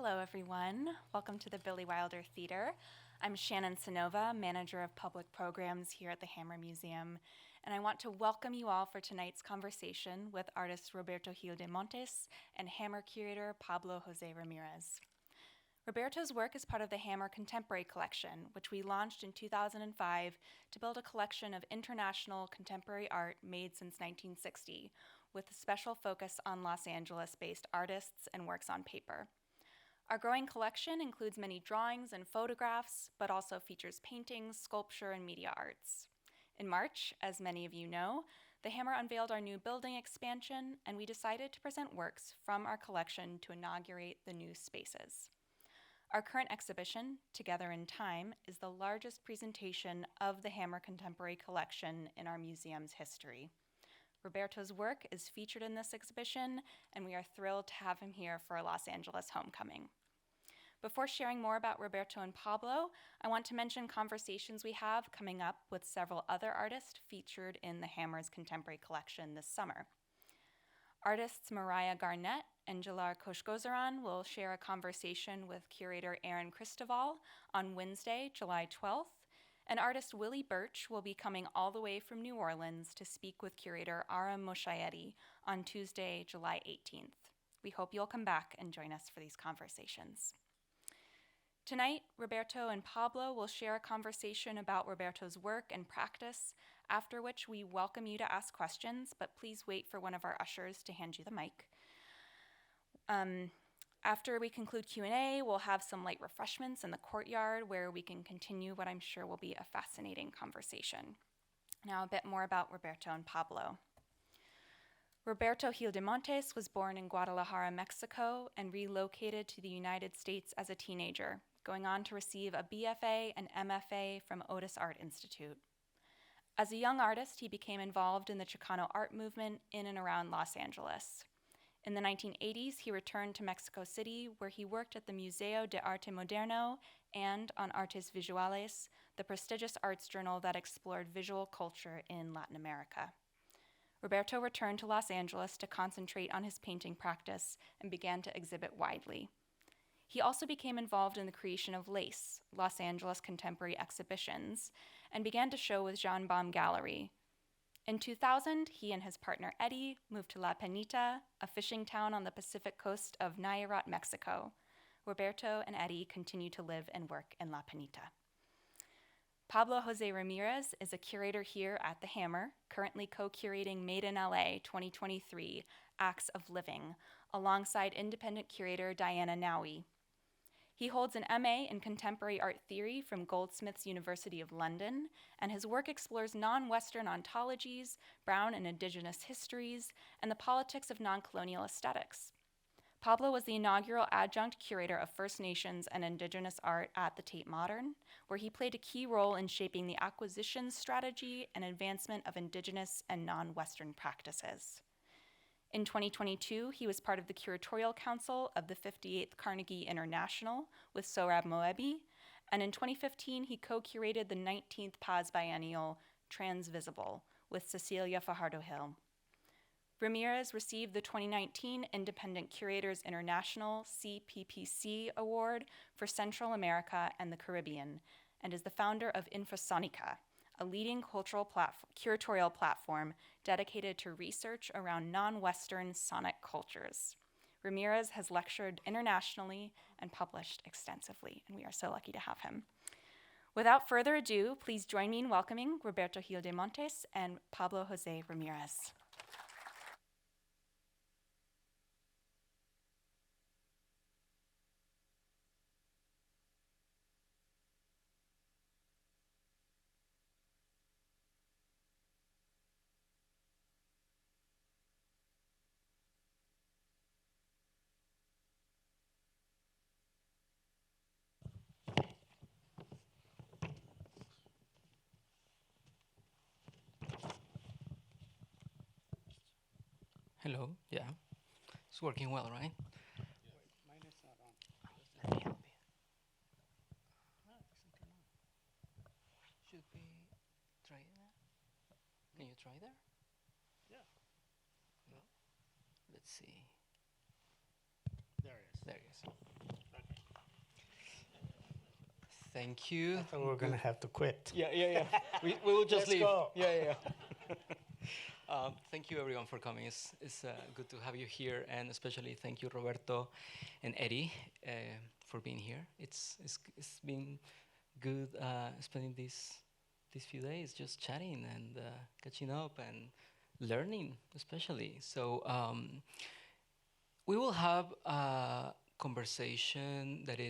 Hello, everyone. Welcome to the Billy Wilder Theater. I'm Shannon Sanova, Manager of Public Programs here at the Hammer Museum, and I want to welcome you all for tonight's conversation with artist Roberto Gil de Montes and Hammer curator Pablo José Ramírez. Roberto's work is part of the Hammer Contemporary Collection, which we launched in 2005 to build a collection of international contemporary art made since 1960, with a special focus on Los Angeles-based artists and works on paper. Our growing collection includes many drawings and photographs, but also features paintings, sculpture, and media arts. In March, as many of you know, the Hammer unveiled our new building expansion, and we decided to present works from our collection to inaugurate the new spaces. Our current exhibition, Together in Time, is the largest presentation of the Hammer Contemporary Collection in our museum's history. Roberto's work is featured in this exhibition, and we are thrilled to have him here for our Los Angeles homecoming. Before sharing more about Roberto and Pablo, I want to mention conversations we have coming up with several other artists featured in the Hammer's Contemporary Collection this summer. Artists Mariah Garnett and Jalar Koshgozaran will share a conversation with curator Aaron Cristoval on Wednesday, July 12th, and artist Willie Birch will be coming all the way from New Orleans to speak with curator Aram Moshaedi on Tuesday, July 18th. We hope you'll come back and join us for these conversations. Tonight, Roberto and Pablo will share a conversation about Roberto's work and practice, after which we welcome you to ask questions, but please wait for one of our ushers to hand you the mic. After we conclude Q&A, we'll have some light refreshments in the courtyard where we can continue what I'm sure will be a fascinating conversation. Now, a bit more about Roberto and Pablo. Roberto Gil de Montes was born in Guadalajara, Mexico, and relocated to the United States as a teenager, going on to receive a BFA and MFA from Otis Art Institute. As a young artist, he became involved in the Chicano art movement in and around Los Angeles. In the 1980s, he returned to Mexico City, where he worked at the Museo de Arte Moderno and on Artes Visuales, the prestigious arts journal that explored visual culture in Latin America. Roberto returned to Los Angeles to concentrate on his painting practice and began to exhibit widely. He also became involved in the creation of LACE, Los Angeles Contemporary Exhibitions, and began to show with Jean Baum Gallery. In 2000, he and his partner Eddie moved to La Peñita, a fishing town on the Pacific coast of Nayarit, Mexico. Roberto and Eddie continue to live and work in La Peñita. Pablo José Ramírez is a curator here at the Hammer, currently co-curating Made in LA 2023, Acts of Living, alongside independent curator Diana Nowie. He holds an MA in Contemporary Art Theory from Goldsmiths University of London, and his work explores non-Western ontologies, brown and indigenous histories, and the politics of non-colonial aesthetics. Pablo was the inaugural adjunct curator of First Nations and Indigenous art at the Tate Modern, where he played a key role in shaping the acquisition strategy and advancement of Indigenous and non-Western practices. In 2022, he was part of the curatorial council of the 58th Carnegie International with Sohrab Moebi, and in 2015, he co-curated the 19th Paz Biennial Transvisible with Cecilia Fajardo-Hill. Ramírez received the 2019 Independent Curators International CPPC Award for Central America and the Caribbean, and is the founder of Infosonica, a leading cultural curatorial platform dedicated to research around non-Western sonic cultures. Ramírez has lectured internationally and published extensively, and we are so lucky to have him. Without further ado, please join me in welcoming Roberto Gil de Montes and Pablo José Ramírez. Hello, yeah. It's working well, right? Mine is not on. Let me help you. Should we try that? Can you try there? Yeah. No? Let's see. There it is. There it is. I Thank you. I thought we were going to have to quit. Yeah. We will just Let's leave. go. Yeah. Thank you, everyone, for coming. It's good to have you here, and especially thank you, Roberto and Eddie, for being here. It's been good spending these few days just chatting and catching up and learning, especially. So we will have a conversation that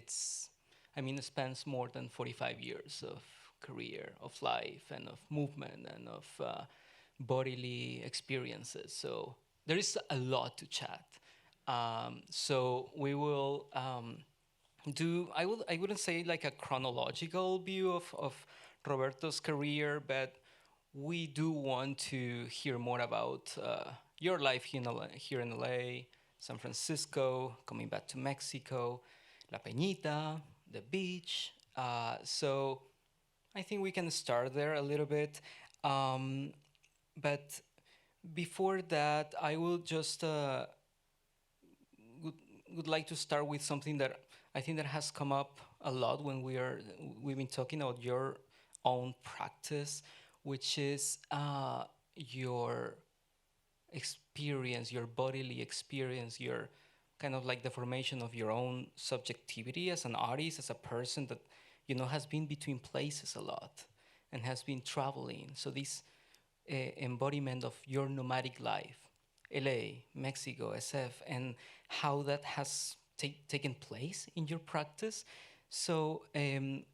spans more than 45 years of career, of life, and of movement, and of bodily experiences. So there is a lot to chat. So we will I wouldn't say like a chronological view of Roberto's career, but we do want to hear more about your life here in LA, San Francisco, coming back to Mexico, La Peñita, the beach. So I think we can start there a little bit. But before that, I will just would like to start with something that I think that has come up a lot when we've been talking about your own practice, which is your experience, your bodily experience, your kind of like the formation of your own subjectivity as an artist, as a person that has been between places a lot and has been traveling. So this embodiment of your nomadic life, LA, Mexico, SF, and how that has taken place in your practice. So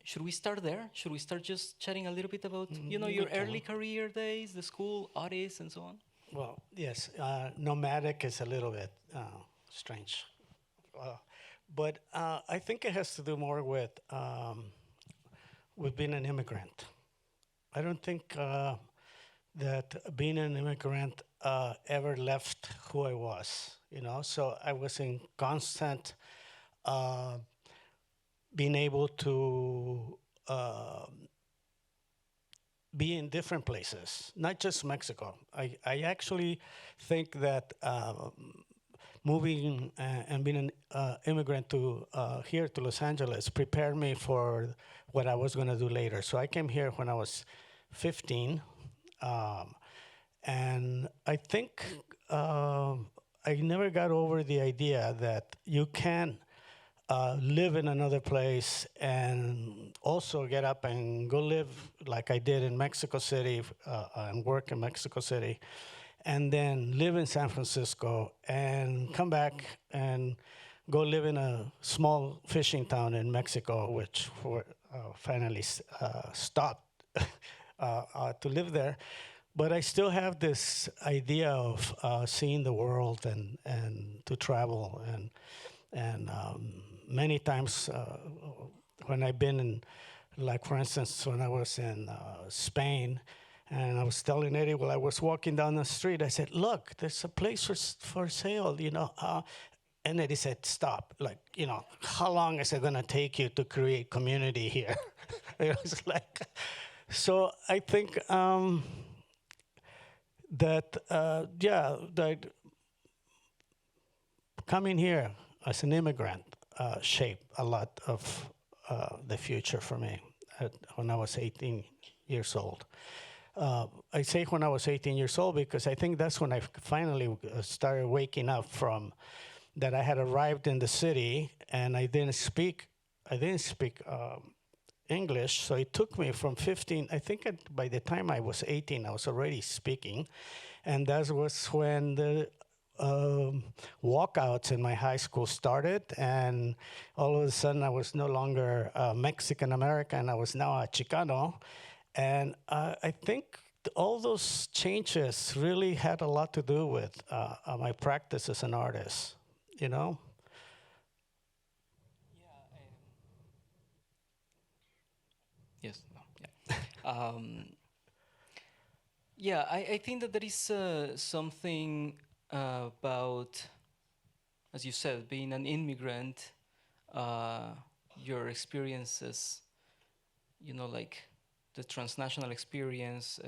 should we start there? Should we start just chatting a little bit about your early career days, the school, artists, and so on? Well, yes, nomadic is a little bit strange. But I think it has to do more with being an immigrant. I don't think that being an immigrant ever left who I was, So I was in constant being able to be in different places, not just Mexico. I actually think that moving and being an immigrant to here to Los Angeles prepared me for what I was going to do later. So I came here when I was 15, and I think I never got over the idea that you can live in another place and also get up and go live like I did in Mexico City and work in Mexico City, and then live in San Francisco and come back and go live in a small fishing town in Mexico, which finally stopped to live there. But I still have this idea of seeing the world and to travel and many times when I've been in, like for instance, when I was in Spain, and I was telling Eddie, well, I was walking down the street, I said, look, there's a place for sale, and Eddie said, stop, like, how long is it gonna take you to create community here? It was like, so I think that coming here as an immigrant shaped a lot of the future for me when I was 18 years old. I say when I was 18 years old because I think that's when I finally started waking up from that I had arrived in the city and I didn't speak English. So it took me from 15, I think by the time I was 18, I was already speaking. And that was when the walkouts in my high school started, and all of a sudden I was no longer Mexican American, I was now a Chicano. And I think all those changes really had a lot to do with my practice as an artist, Yes. No. Yeah. Yeah. I think that there is something about, as you said, being an immigrant, your experiences, like the transnational experience,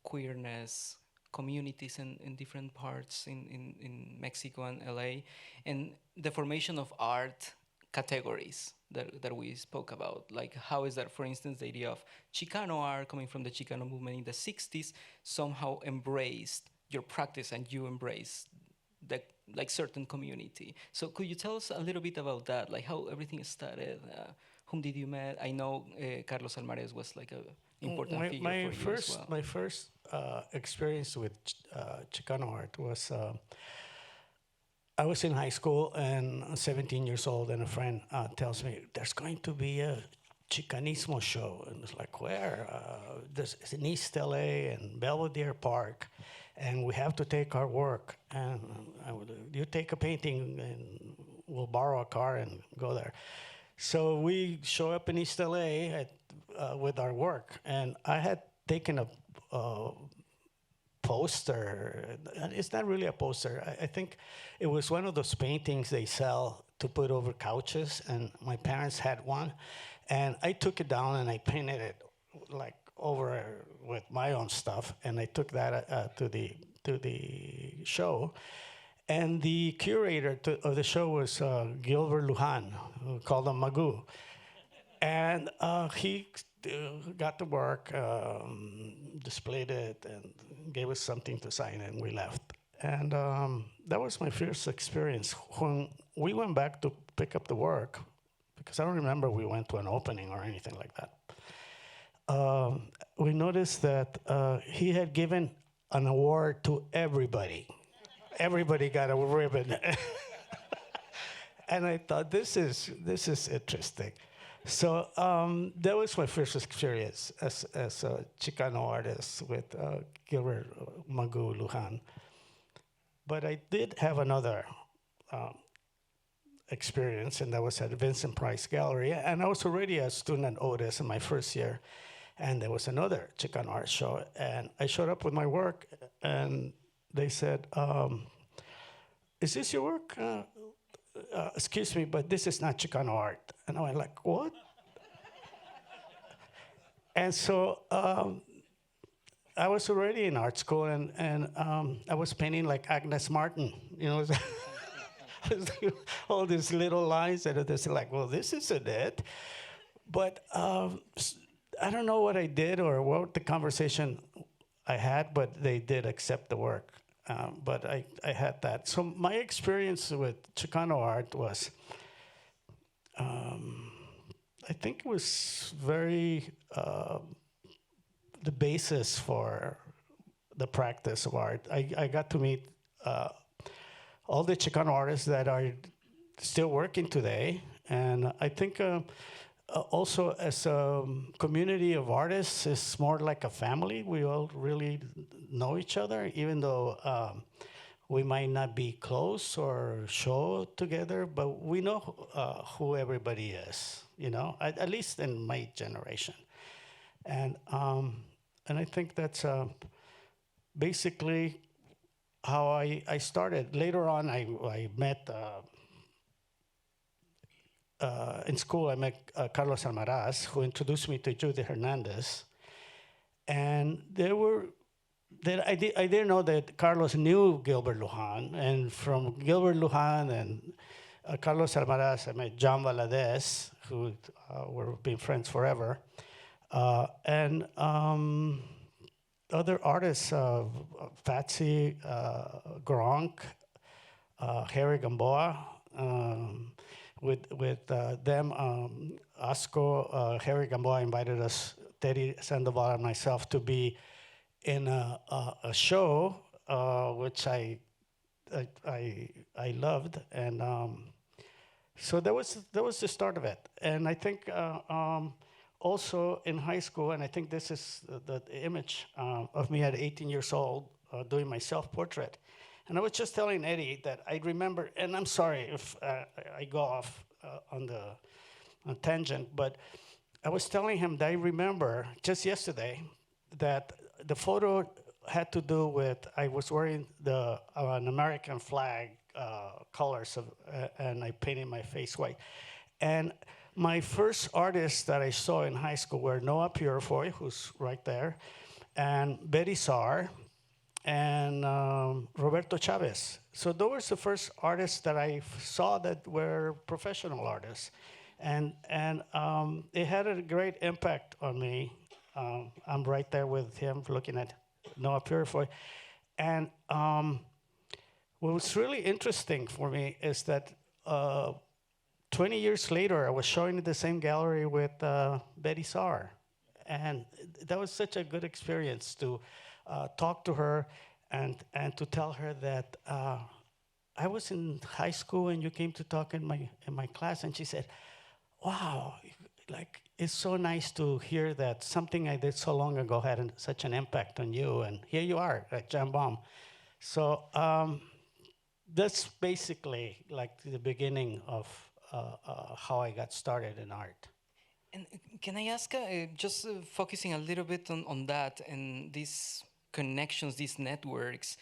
queerness, communities in different parts in Mexico and LA, and the formation of art categories that we spoke about. Like, how is that, for instance, the idea of Chicano art coming from the Chicano movement in the 60s somehow embraced your practice and you embrace the like certain community. So could you tell us a little bit about that, like how everything started? Whom did you met? I know Carlos Almares was like a important figure for you as well. My first experience with Chicano art was I was in high school and 17 years old, and a friend tells me there's going to be a Chicanismo show, and it's like, where? It's in East LA and Belvedere Park, and we have to take our work. And you take a painting, and we'll borrow a car and go there. So we show up in East LA with our work, and I had taken a poster. It's not really a poster. I think it was one of those paintings they sell to put over couches, and my parents had one. And I took it down and I painted it like over with my own stuff, and I took that to the show. And the curator of the show was Gilbert Lujan, who called him Magoo. And he got to work, displayed it, and gave us something to sign, and we left. And that was my first experience. When we went back to pick up the work, because I don't remember we went to an opening or anything like that, we noticed that he had given an award to everybody. Everybody got a ribbon. And I thought, this is interesting. So that was my first experience as a Chicano artist with Gilbert Magoo Lujan. But I did have another experience, and that was at Vincent Price Gallery. And I was already a student at Otis in my first year, and there was another Chicano art show. And I showed up with my work, and they said, is this your work? Excuse me, but this is not Chicano art. And I went like, what? And so I was already in art school, and I was painting like Agnes Martin, you know, all these little lines, and it's like, well, this isn't it. But I don't know what I did or what the conversation I had, but they did accept the work. But I had that. So my experience with Chicano art was, I think it was very the basis for the practice of art. I got to meet all the Chicano artists that are still working today. And I think also as a community of artists, it's more like a family. We all really know each other, even though we might not be close or show together, but we know who everybody is, you know, at least in my generation. And I think that's basically how I started. Later on, I met, in school, I met Carlos Almaraz, who introduced me to Judy Hernandez. And I didn't know that Carlos knew Gilbert Lujan. And from Gilbert Lujan and Carlos Almaraz, I met John Valadez, who we've been friends forever. And other artists, Fatsy, Gronk, Harry Gamboa, with them, Asco, Harry Gamboa invited us, Teddy Sandoval and myself, to be in a show, which I loved. And so that was the start of it. And I think also in high school, and I think this is the image of me at 18 years old doing my self-portrait. And I was just telling Eddie that I remember, and I'm sorry if I go off on the tangent, but I was telling him that I remember just yesterday that the photo had to do with, I was wearing an American flag colors, and I painted my face white. And my first artists that I saw in high school were Noah Purifoy, who's right there, and Betty Saar, and Roberto Chavez. So those were the first artists that I saw that were professional artists, and it had a great impact on me. I'm right there with him, looking at Noah Purifoy, and what was really interesting for me is that 20 years later, I was showing at the same gallery with Betty Saar. And that was such a good experience to talk to her and to tell her that I was in high school and you came to talk in my class. And she said, wow, like it's so nice to hear that something I did so long ago had such an impact on you. And here you are at Jambom. So that's basically like the beginning of how I got started in art. And can I ask, just focusing a little bit on that and these connections, these networks?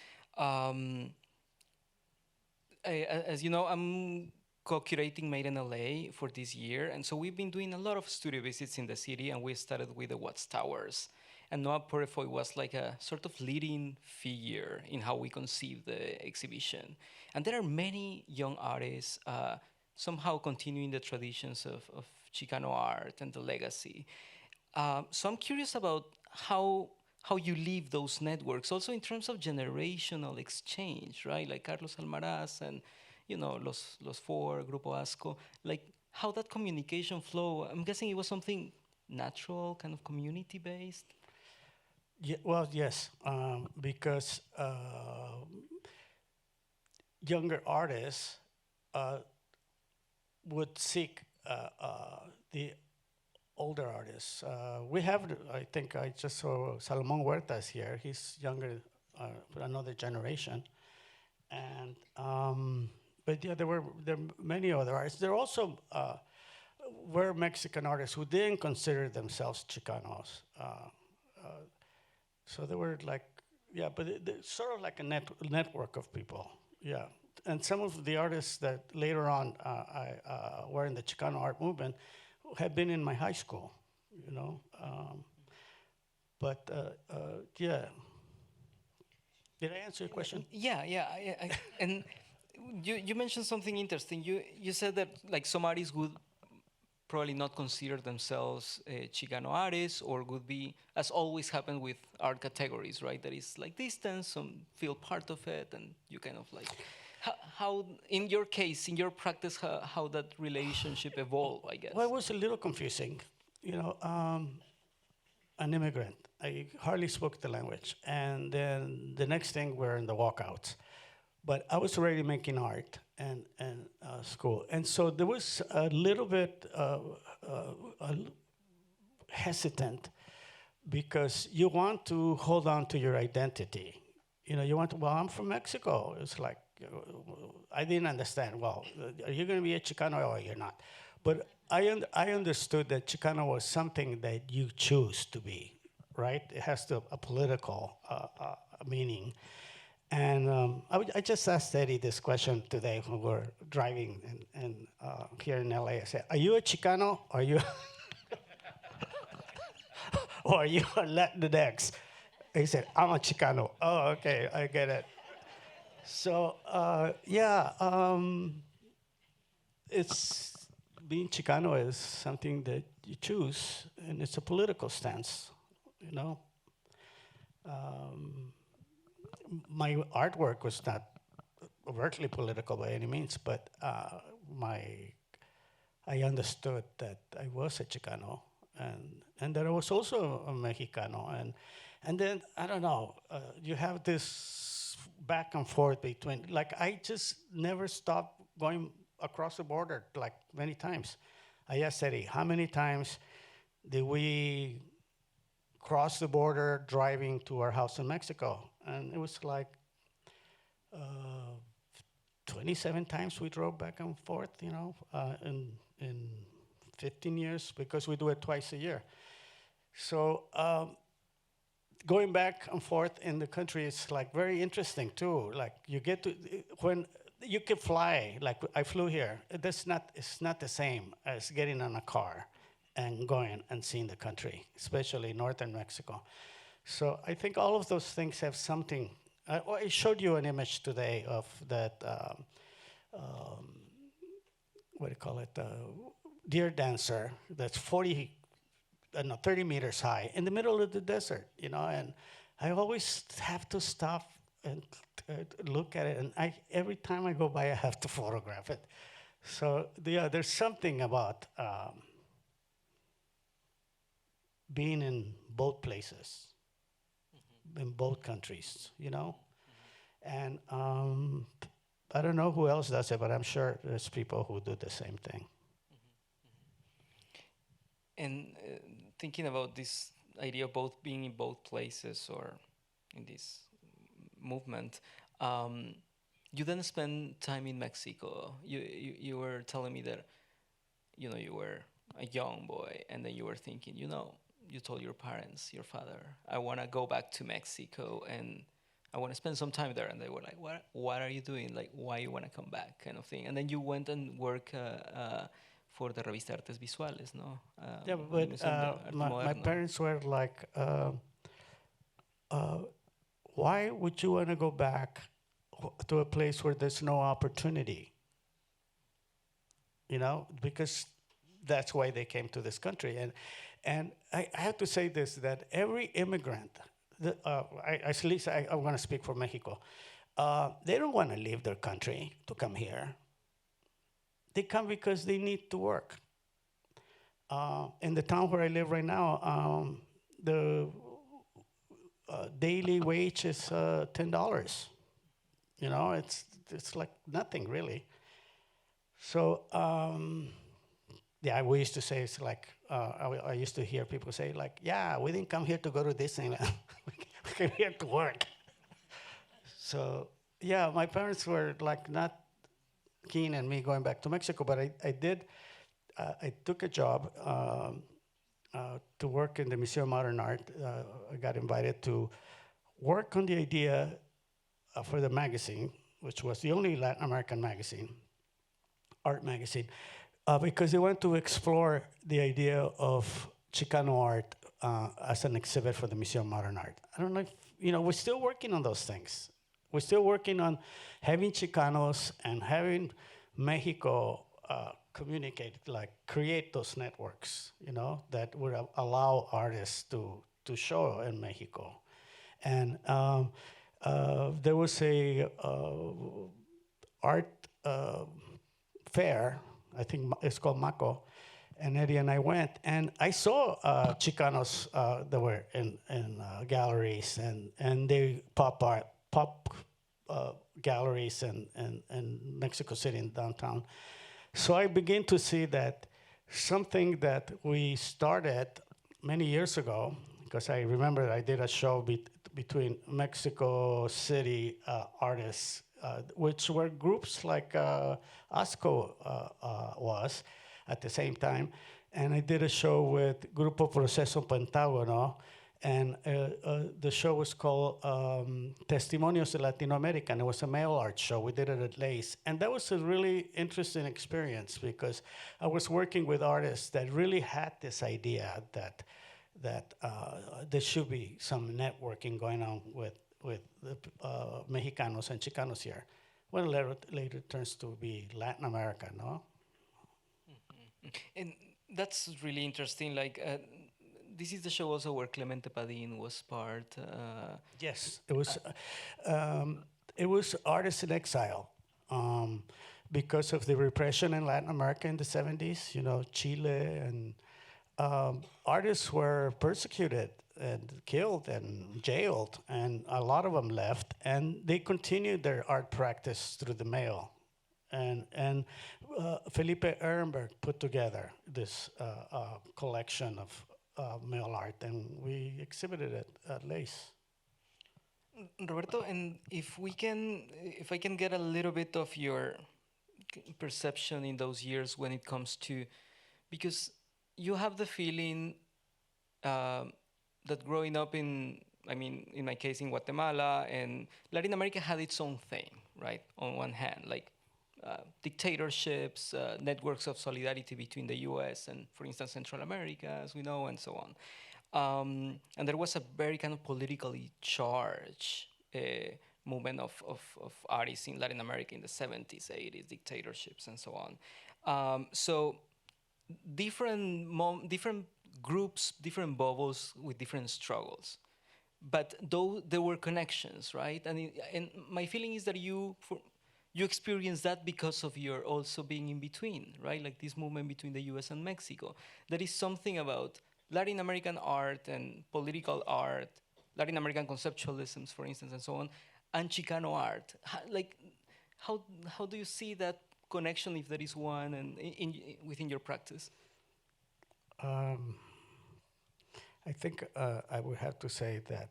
As you know, I'm co-curating Made in LA for this year, and so we've been doing a lot of studio visits in the city, and we started with the Watts Towers. And Noah Purifoy was like a sort of leading figure in how we conceive the exhibition. And there are many young artists somehow continuing the traditions of Chicano art and the legacy. So I'm curious about how you leave those networks, also in terms of generational exchange, right? Like Carlos Almaraz and Los Four, Grupo Asco, like how that communication flow. I'm guessing it was something natural, kind of community based. Yeah, well, yes, because younger artists would seek the older artists. We have, I think I just saw Salomon Huertas here. He's younger, another generation. And, but yeah, there were many other artists. There also were Mexican artists who didn't consider themselves Chicanos. So they were like, yeah, but sort of like a network of people, yeah. And some of the artists that later on were in the Chicano art movement had been in my high school, you know. But yeah. Did I answer your question? Yeah, yeah. And you mentioned something interesting. You said that like some artists would probably not consider themselves Chicano artists, or would be, as always happened with art categories, right? That is like distance, some feel part of it, and you kind of like, how in your case, in your practice, how that relationship evolved, I guess. Well, it was a little confusing. You know, an immigrant. I hardly spoke the language. And then the next thing, we're in the walkouts. But I was already making art and school. And so there was a little bit hesitant because you want to hold on to your identity. You know, you want to, well, I'm from Mexico. It's like, I didn't understand, well, are you going to be a Chicano or you're not? But I understood that Chicano was something that you choose to be, right? It has a political meaning. And I just asked Eddie this question today when we were driving and here in LA. I said, are you a Chicano? Or are you, or are you a Latinx? He said, I'm a Chicano. Oh, okay, I get it. So, yeah, it's being Chicano is something that you choose, and it's a political stance, you know. My artwork was not overtly political by any means, but I understood that I was a Chicano, and that I was also a Mexicano, and then I don't know. You have this back and forth between. Like I just never stopped going across the border like many times. I asked Eddie, how many times did we cross the border driving to our house in Mexico? And it was like 27 times we drove back and forth, you know, in 15 years, because we do it twice a year. So going back and forth in the country is like very interesting too. Like you get to, when you can fly, like I flew here, it's not the same as getting on a car and going and seeing the country, especially northern Mexico. So I think all of those things have something I showed you an image today of that, what do you call it, deer dancer that's 30 meters high in the middle of the desert, and I always have to stop and look at it, and every time I go by, I have to photograph it. So yeah, there's something about being in both places, in both countries, and I don't know who else does it, but I'm sure there's people who do the same thing. And thinking about this idea of both being in both places or in this movement, you then spend time in Mexico. You were telling me that you were a young boy, and then you were thinking, you told your parents, your father, I want to go back to Mexico and I want to spend some time there, and they were like, what are you doing? Like, why you want to come back, kind of thing. And then you went and worked for the Revista Artes Visuales, no? Yeah, on the but Museo de Arte my Moderno. parents were like, why would you want to go back to a place where there's no opportunity? Because that's why they came to this country. And I have to say this, that every immigrant, at least I'm going to speak for Mexico, they don't want to leave their country to come here. They come because they need to work. In the town where I live right now, the daily wage is $10. It's like nothing really. So yeah, we used to say it's like I used to hear people say like, yeah, we didn't come here to go to Disneyland. We came here to work. So yeah, my parents were like not keen on me going back to Mexico, but I took a job to work in the Museum of Modern Art. I got invited to work on the idea for the magazine, which was the only Latin American magazine, art magazine, because they wanted to explore the idea of Chicano art as an exhibit for the Museum of Modern Art. I don't know if, we're still working on those things. We're still working on having Chicanos and having Mexico communicate, like create those networks, that would allow artists to show in Mexico. And there was a art fair, I think it's called Maco, and Eddie and I went, and I saw Chicanos that were in galleries, and they pop galleries in Mexico City in downtown. So I began to see that something that we started many years ago, because I remember I did a show between Mexico City artists, which were groups like ASCO was at the same time. And I did a show with Grupo Proceso Pentágono, and the show was called Testimonios de Latinoamérica, and it was a male art show. We did it at Lace, and that was a really interesting experience because I was working with artists that really had this idea that there should be some networking going on with the Mexicanos and Chicanos here. Well, later turns to be Latin America, no? And that's really interesting. Like, this is the show also where Clemente Padin was part. Yes, it was artists in exile because of the repression in Latin America in the 70s. Chile, and artists were persecuted and killed and jailed, and a lot of them left, and they continued their art practice through the mail. And Felipe Ehrenberg put together this collection of mail art, and we exhibited it at Lace. Roberto, and if I can get a little bit of your perception in those years when it comes to, because you have the feeling that growing up in my case in Guatemala, and Latin America had its own thing, right? On one hand, like dictatorships, networks of solidarity between the U.S. and, for instance, Central America, as we know, and so on. And there was a very kind of politically charged movement of artists in Latin America in the 70s, 80s, dictatorships, and so on. So different groups, different bubbles with different struggles. But though there were connections, right? And my feeling is that you experience that because of your also being in between, right? Like this movement between the U.S. and Mexico. There is something about Latin American art and political art, Latin American conceptualisms, for instance, and so on, and Chicano art. How do you see that connection, if there is one, and within your practice? Um, I think I would have to say that,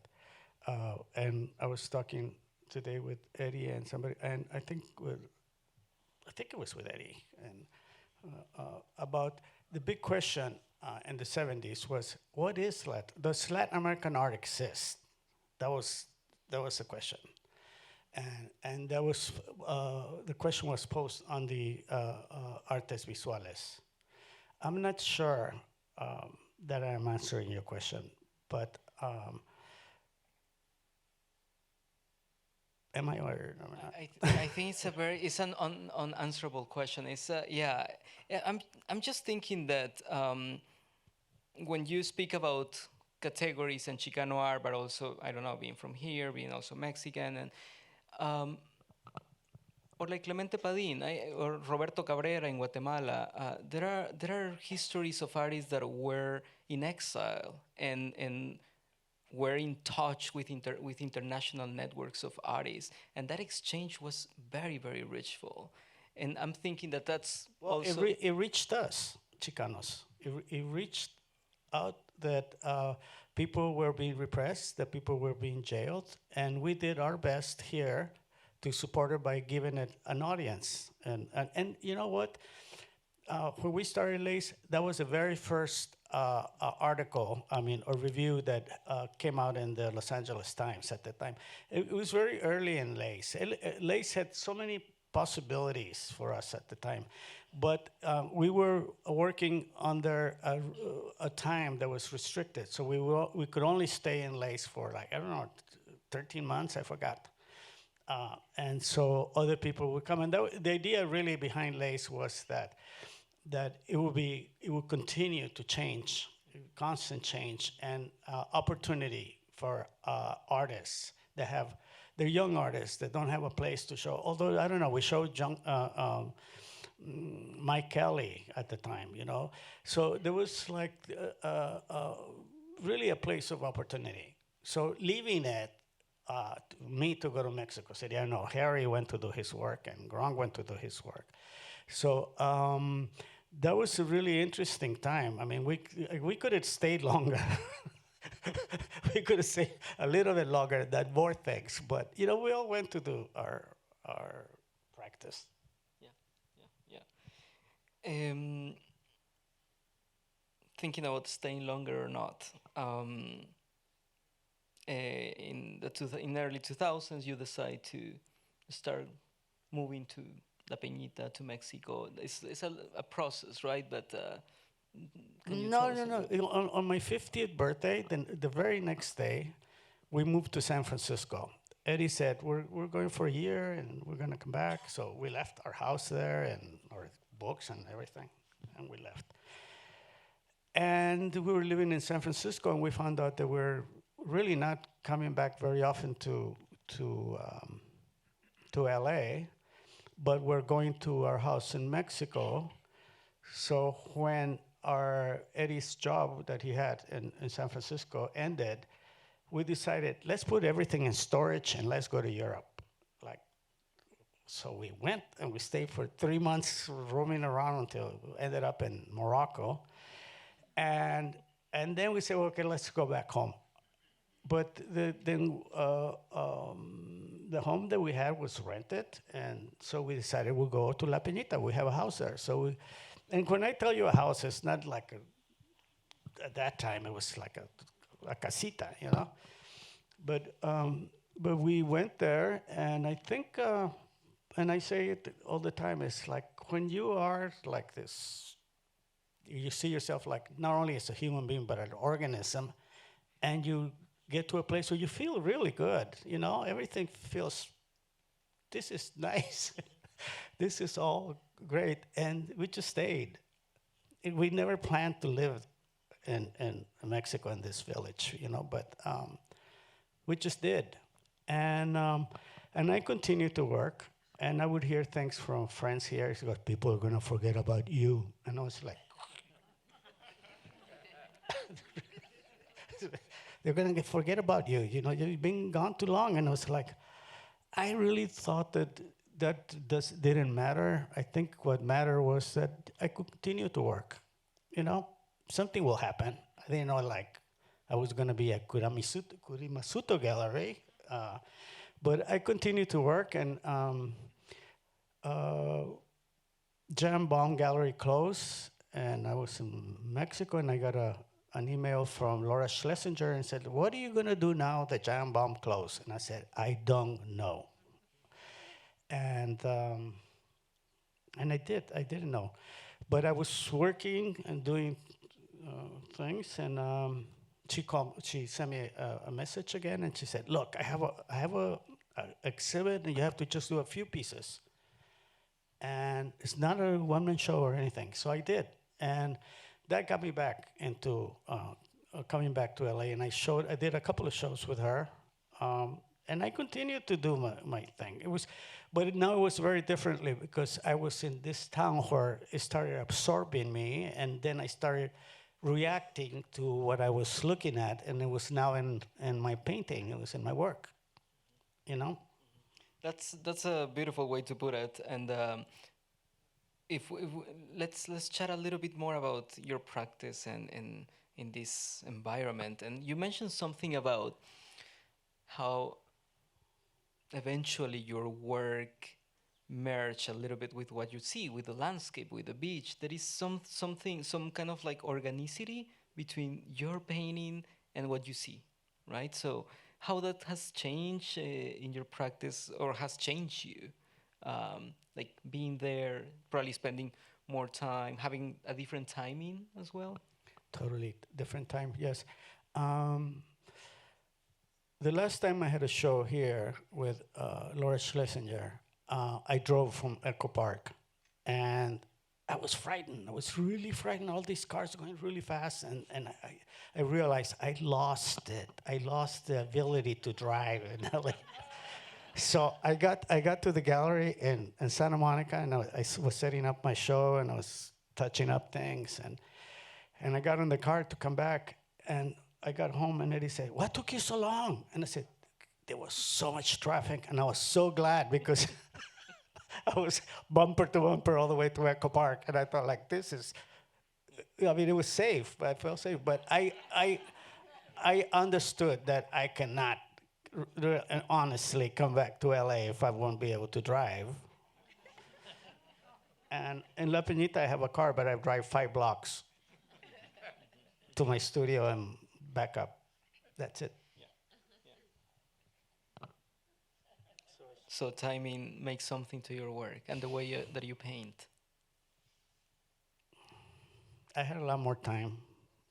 and I was talking today with Eddie and somebody, and I think it was with Eddie, and about the big question in the 70s was, what is does Latin American art exist? That was the question, and that was the question was posed on the Artes Visuales. I'm not sure that I'm answering your question, but am I or am I not? I think it's an unanswerable question. It's yeah. I'm just thinking that when you speak about categories and Chicano art, but also I don't know, being from here, being also Mexican, and um, or like Clemente Padin or Roberto Cabrera in Guatemala, there are histories of artists that were in exile and were in touch with international networks of artists, and that exchange was very richful. And I'm thinking that that's Well, also it reached us, Chicanos. It reached out that people were being repressed, that people were being jailed, and we did our best here to support it by giving it an audience. And you know what? When we started Lace, that was the very first article, or review that came out in the Los Angeles Times at the time. It was very early in Lace. Lace had so many possibilities for us at the time, but we were working under a time that was restricted. So we could only stay in Lace for 13 months, I forgot. And so other people would come, and the idea really behind Lace was that it would continue to change, constant change, and opportunity for artists that they're young artists that don't have a place to show. Although I don't know, we showed Mike Kelly at the time, So there was really a place of opportunity. So leaving it, me to go to Mexico City. I know Harry went to do his work and Gronk went to do his work. So that was a really interesting time. I mean, we could have stayed longer. We could have stayed a little bit longer, done more things. But we all went to do our practice. yeah. Thinking about staying longer or not. In the early 2000s, you decide to start moving to La Peñita, to Mexico. It's a process, right? But can you tell us a No. bit? On my 50th birthday, then the very next day, we moved to San Francisco. Eddie said, we're going for a year and we're going to come back. So we left our house there and our books and everything, and we left. And we were living in San Francisco, and we found out that we're really not coming back very often to LA, but we're going to our house in Mexico. So when Eddie's job that he had in San Francisco ended, we decided, let's put everything in storage and let's go to Europe. So we went and we stayed for 3 months roaming around until we ended up in Morocco. And then we said, well, okay, let's go back home. But then the home that we had was rented, and so we decided we'll go to La Peñita. We have a house there. And when I tell you a house, it's not at that time, it was like a casita, But we went there, and I think, and I say it all the time, it's like when you are like this, you see yourself like not only as a human being, but an organism, and you get to a place where you feel really good. You know, everything feels, this is nice. This is all great. And we just stayed. We never planned to live in Mexico in this village, you know, but we just did. And I continued to work, and I would hear things from friends here. It's like, people are gonna forget about you. And I was like, they're gonna forget about you. You know, you've been gone too long. And I was like, I really thought that didn't matter. I think what mattered was that I could continue to work. You know, something will happen. I didn't know, like, I was gonna be at Kurimasuto Gallery, but I continued to work, and uh, Jam Bomb Gallery closed, and I was in Mexico, and I got an email from Laura Schlesinger and said, "What are you gonna do now that Jam Bomb closed?" And I said, "I don't know." And I didn't know, but I was working and doing things, and she sent me a message again, and she said, "Look, I have a exhibit, and you have to just do a few pieces, and it's not a one-man show or anything." So I did, and that got me back into coming back to LA, and I did a couple of shows with her, and I continued to do my thing. But now it was very differently, because I was in this town where it started absorbing me, and then I started reacting to what I was looking at, and it was now in my painting, it was in my work, you know? That's a beautiful way to put it. And if let's chat a little bit more about your practice and in this environment. And you mentioned something about how eventually your work merge a little bit with what you see, with the landscape, with the beach. There is some kind of like organicity between your painting and what you see, right? So how that has changed in your practice, or has changed you, like being there, probably spending more time, having a different timing as well. Totally different time, yes. Um, the last time I had a show here with Laura Schlesinger, I drove from Echo Park, and I was frightened. I was really frightened. All these cars going really fast, and I realized I lost it. I lost the ability to drive in LA. So I got to the gallery in Santa Monica, and was setting up my show, and I was touching up things, and I got in the car to come back, and I got home, and Eddie said, "What took you so long?" And I said, "There was so much traffic," and I was so glad, because I was bumper to bumper all the way to Echo Park, and I thought, like, this is, I mean, it was safe. I felt safe, but I understood that I cannot honestly come back to LA if I won't be able to drive. And in La Peñita, I have a car, but I drive 5 blocks to my studio and back up. That's it. So timing makes something to your work and the way that you paint. I had a lot more time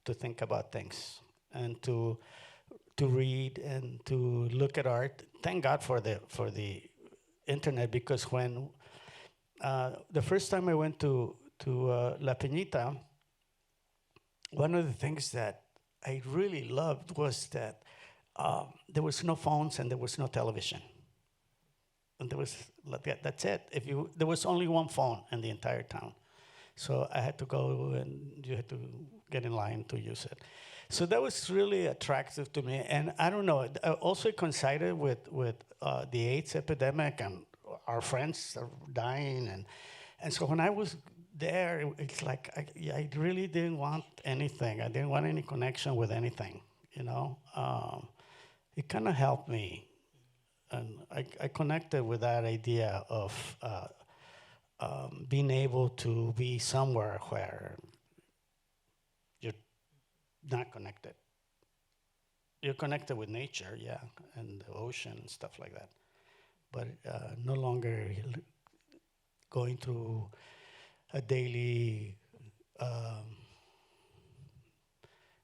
to think about things and to read and to look at art. Thank God for the internet, because when the first time I went to La Peñita, one of the things that I really loved was that there was no phones and there was no television. And there was, that's it. There was only one phone in the entire town. So I had to go, and you had to get in line to use it. So that was really attractive to me. And I don't know, it also coincided with the AIDS epidemic, and our friends are dying. And so when I was there, it's like I really didn't want anything. I didn't want any connection with anything, you know? It kind of helped me. And I connected with that idea of being able to be somewhere where you're not connected. You're connected with nature, yeah, and the ocean and stuff like that, but no longer going through a daily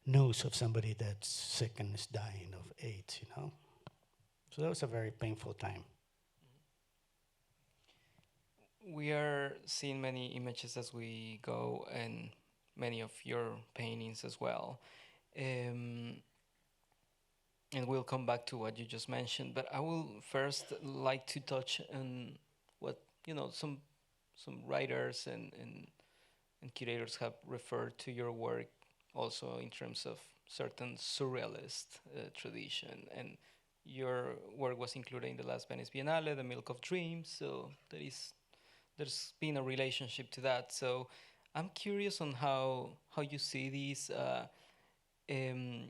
news of somebody that's sick and is dying of AIDS, you know? So that was a very painful time. We are seeing many images as we go, and many of your paintings as well. Um, and we'll come back to what you just mentioned. But I will first like to touch on what some writers and curators have referred to your work also in terms of certain surrealist tradition. And your work was included in the last Venice Biennale, The Milk of Dreams. So there's been a relationship to that. So I'm curious on how you see these. Um,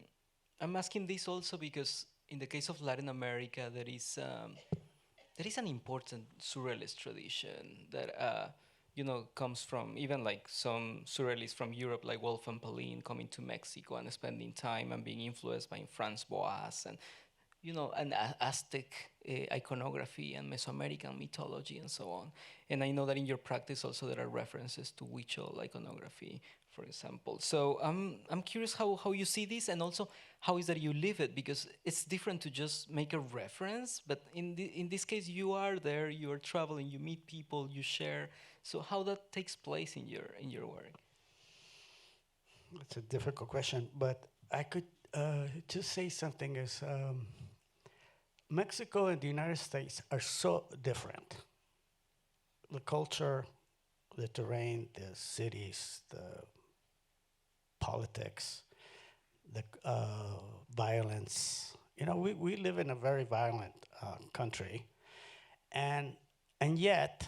I'm asking this also because in the case of Latin America, there is an important surrealist tradition that comes from even like some surrealists from Europe, like Wolf and Pauline, coming to Mexico and spending time and being influenced by Franz Boas and an Aztec iconography and Mesoamerican mythology and so on. And I know that in your practice also there are references to Huichol iconography, for example. So I'm curious how you see this, and also how is that you live it, because it's different to just make a reference, but in this case you are there, you are traveling, you meet people, you share. So how that takes place in your work? It's a difficult question, but I could just say something is Mexico and the United States are so different. The culture, the terrain, the cities, the politics, the violence. You know, we live in a very violent country, and yet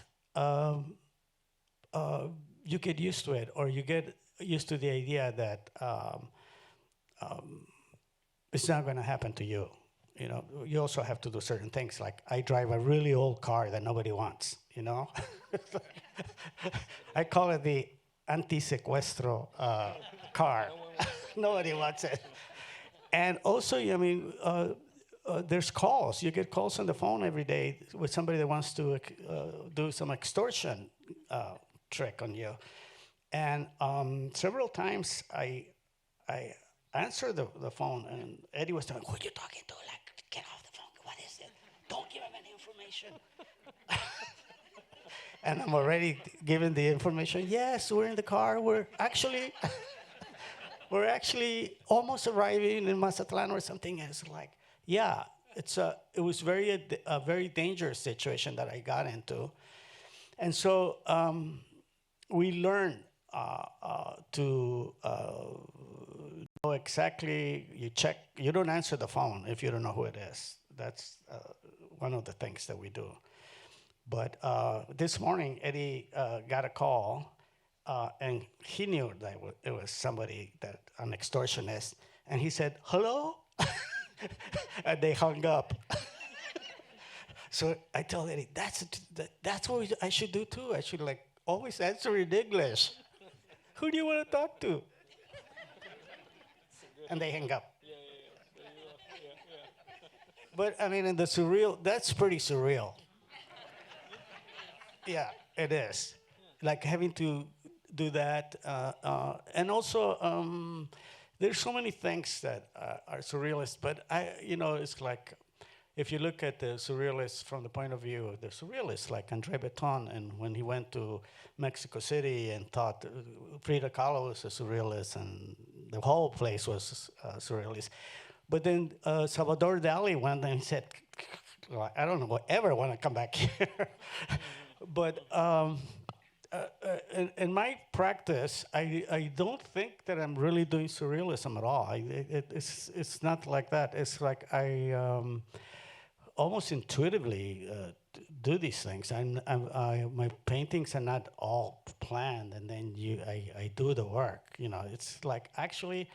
you get used to it, or you get used to the idea that it's not going to happen to you. You know, you also have to do certain things. Like I drive a really old car that nobody wants. You know, I call it the anti-secuestro car. Nobody wants it. And also, I mean, there's calls. You get calls on the phone every day with somebody that wants to do some extortion trick on you. And several times I answered the phone, and Eddie was telling, "Who are you talking to? Like, get off the phone. What is it? Don't give him any information." And I'm already giving the information. Yes, we're in the car. We're actually almost arriving in Mazatlan or something. And it's like, yeah, it was a very dangerous situation that I got into. And so we learned to know exactly, you don't answer the phone if you don't know who it is. That's one of the things that we do. But this morning, Eddie got a call, and he knew that it was somebody, an extortionist, and he said, "Hello?" And they hung up. So I told Eddie, that's what I should do too. I should always answer in English. Who do you want to talk to? And they hang up. But I mean, in the surreal, that's pretty surreal. Yeah, it is. Like having to do that. And also, there's so many things that are surrealist, but it's like, if you look at the surrealists from the point of view of the surrealists, like André Breton, and when he went to Mexico City and thought Frida Kahlo was a surrealist, and the whole place was surrealist. But then Salvador Dali went and he said, "I don't know, ever want to come back here." But in my practice, I don't think that I'm really doing surrealism at all. It's not like that. It's like I almost intuitively do these things. My paintings are not all planned, and then I do the work. You know, it's like actually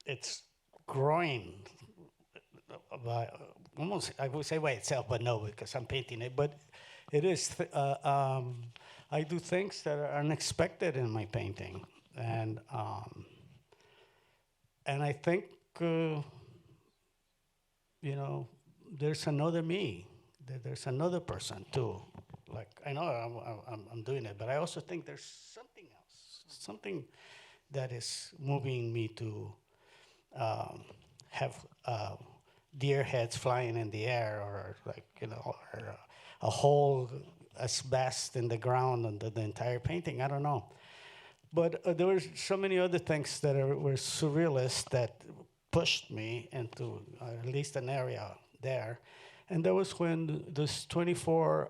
it's growing by almost, I would say, by itself, but no, because I'm painting it. But it is. I do things that are unexpected in my painting, and I think there's another me. There's another person too. Like I know I'm doing it, but I also think there's something else, something that is moving me to um, have deer heads flying in the air, or like or a hole as vast in the ground under the entire painting. I don't know, but there were so many other things that were surrealist that pushed me into at least an area there, and that was when those 24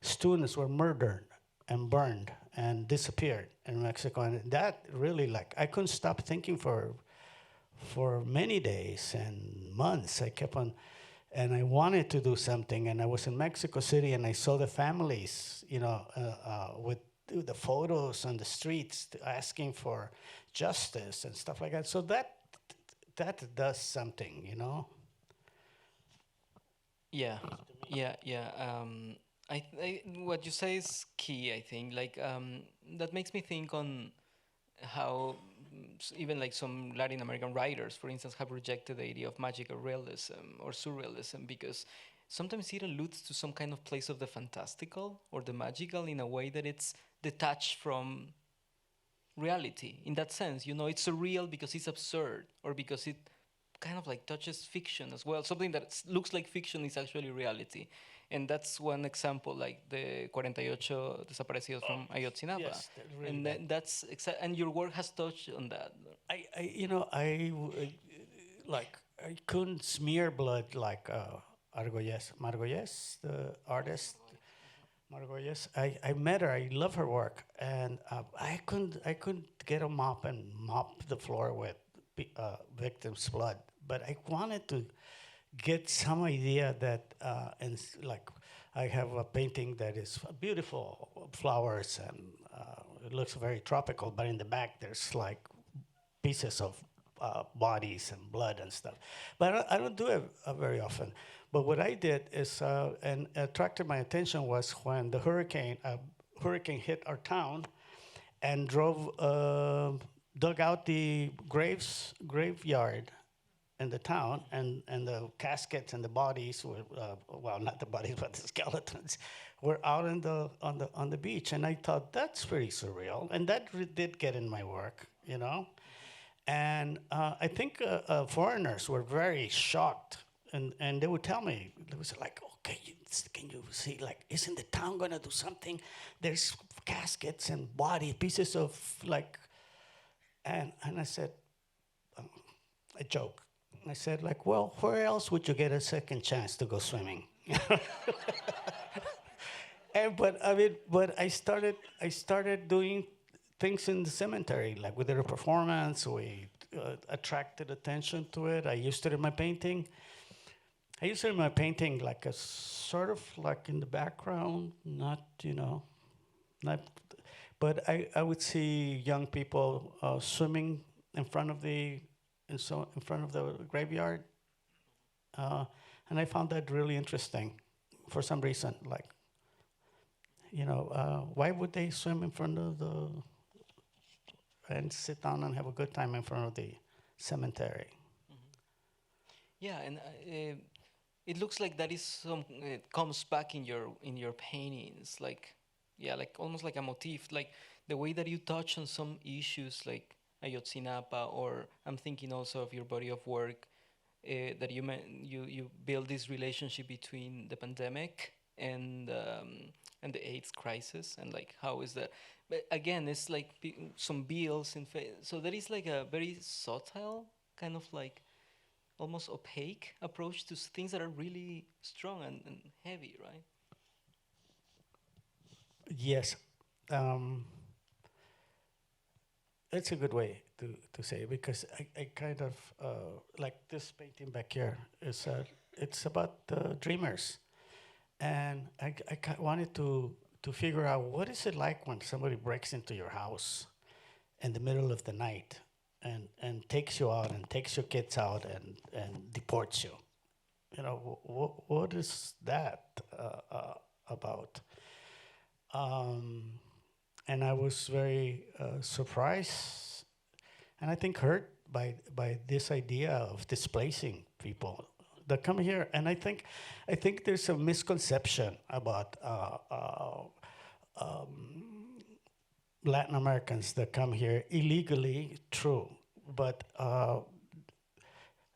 students were murdered and burned and disappeared in Mexico, and that really, like, I couldn't stop thinking for many days and months. I kept on, and I wanted to do something. And I was in Mexico City, and I saw the families, with the photos on the streets asking for justice and stuff like that. So that does something, Yeah, yeah. What you say is key. I think that makes me think on how even like some Latin American writers, for instance, have rejected the idea of magical realism or surrealism because sometimes it alludes to some kind of place of the fantastical or the magical in a way that it's detached from reality. In that sense, it's surreal because it's absurd or because it kind of like touches fiction as well. Something that looks like fiction is actually reality. And that's one example, like the 48 desaparecidos from Ayotzinapa. Yes, really And bad. that's and your work has touched on that. Like, I couldn't smear blood like Margolles, the artist. Margolles. I met her. I love her work, and I couldn't get a mop and mop the floor with victims' blood. But I wanted to get some idea that, like, I have a painting that is beautiful flowers, and it looks very tropical. But in the back, there's like pieces of bodies and blood and stuff. But I don't do it very often. But what I did is, and attracted my attention, was when the hurricane hit our town and dug out the graveyard in the town, and the caskets and the bodies were, well, not the bodies, but the skeletons, were out on the beach. And I thought, that's pretty surreal. And that did get in my work. And I think foreigners were very shocked, and they would tell me, they was like, okay, can you see, like, isn't the town gonna do something? There's caskets and body pieces of, like, and I said, I joke. I said, like, well, where else would you get a second chance to go swimming? But I started doing things in the cemetery, like we did a performance. We attracted attention to it. I used it in my painting. Like a sort of like in the background, not. But I would see young people swimming in front of the graveyard, and I found that really interesting, for some reason. Like, why would they swim in front of and sit down and have a good time in front of the cemetery? Yeah, and it looks like that is some it comes back in your paintings, like, yeah, like almost like a motif, like the way that you touch on some issues like Ayotzinapa, or I'm thinking also of your body of work, that you build this relationship between the pandemic and the AIDS crisis, and like how is that? But again, it's like some bills so there is like a very subtle kind of like almost opaque approach to things that are really strong and heavy, right? Yes. Um, it's a good way to say it, because I kind of, like this painting back here, it's about dreamers. And I wanted to figure out, what is it like when somebody breaks into your house in the middle of the night and takes you out and takes your kids out and deports you. What is that about? Um, and I was very surprised, and I think hurt by this idea of displacing people that come here. And I think there's a misconception about Latin Americans that come here illegally, true, but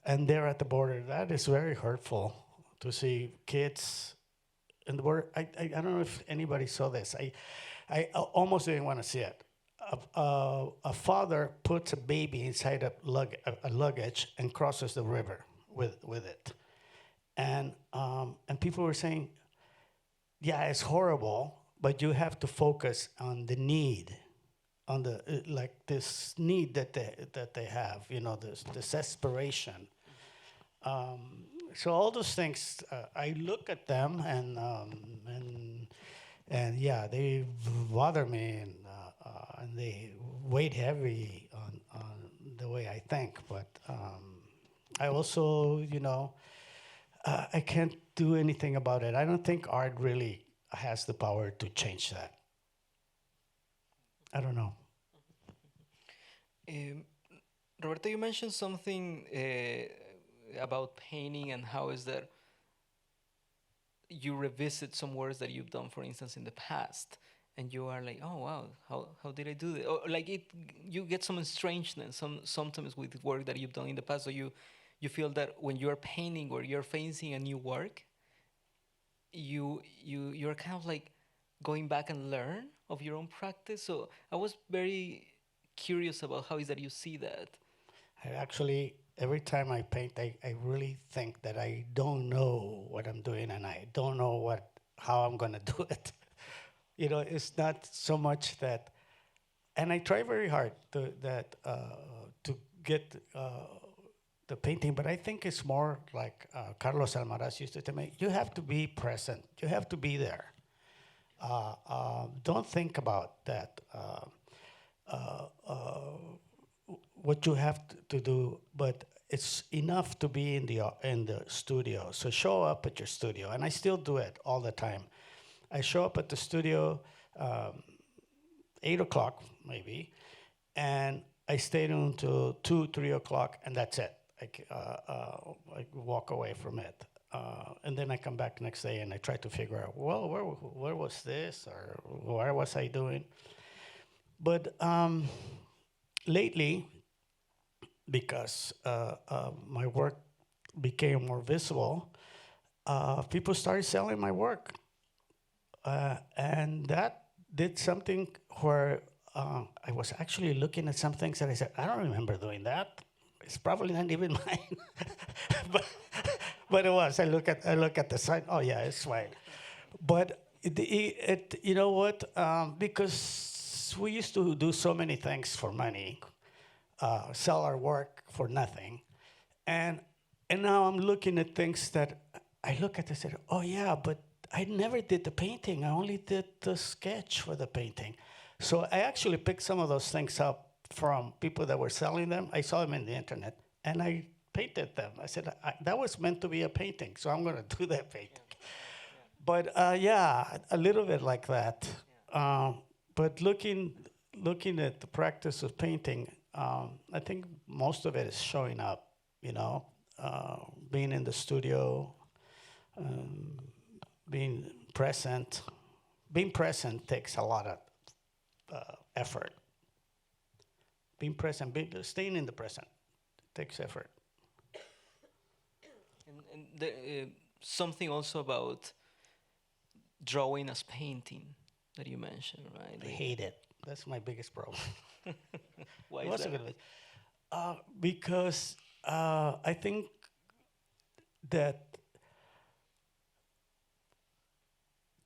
and they're at the border. That is very hurtful to see kids in the border. I don't know if anybody saw this. I almost didn't want to see it. A father puts a baby inside a luggage and crosses the river with it, and people were saying, yeah, it's horrible, but you have to focus on the need, on the like this need that they have, you know, this desperation. So all those things, I look at them and yeah, they bother me and they weigh heavy on the way I think. But I also, you know, I can't do anything about it. I don't think art really has the power to change that. I don't know. Um, Roberto, you mentioned something about painting and how is that you revisit some works that you've done, for instance, in the past, and you are like, oh wow, how did I do that? Or like you get some strangeness sometimes with work that you've done in the past. So you feel that when you're painting or you're facing a new work, you're kind of like going back and learn of your own practice. So I was very curious about how is that you see that. I actually, every time I paint, I really think that I don't know what I'm doing and I don't know how I'm gonna do it. You know, it's not so much that, and I try very hard to get the painting, but I think it's more like Carlos Almaraz used to tell me, you have to be present, you have to be there. Don't think about that. What you have to do, but it's enough to be in the studio. So show up at your studio, and I still do it all the time. I show up at the studio 8 o'clock maybe, and I stay until 2, 3 o'clock, and that's it. I walk away from it, and then I come back next day and I try to figure out, well, where was this, or where was I doing? But lately, because my work became more visible, people started selling my work. And that did something where I was actually looking at some things that I said, I don't remember doing that. It's probably not even mine. but, but it was. I look at the site, oh yeah, it's mine. But you know what? Because we used to do so many things for money, sell our work for nothing. And now I'm looking at things that I look at and say, oh yeah, but I never did the painting. I only did the sketch for the painting. So I actually picked some of those things up from people that were selling them. I saw them in the internet and I painted them. I said, that was meant to be a painting, so I'm gonna do that painting. But yeah, a little bit like that. But looking at the practice of painting, I think most of it is showing up, you know, being in the studio, being present. Being present takes a lot of effort. Being present, staying in the present takes effort. And something also about drawing as painting that you mentioned, right? I hate it. That's my biggest problem. Why It is was a that? good one. Because I think that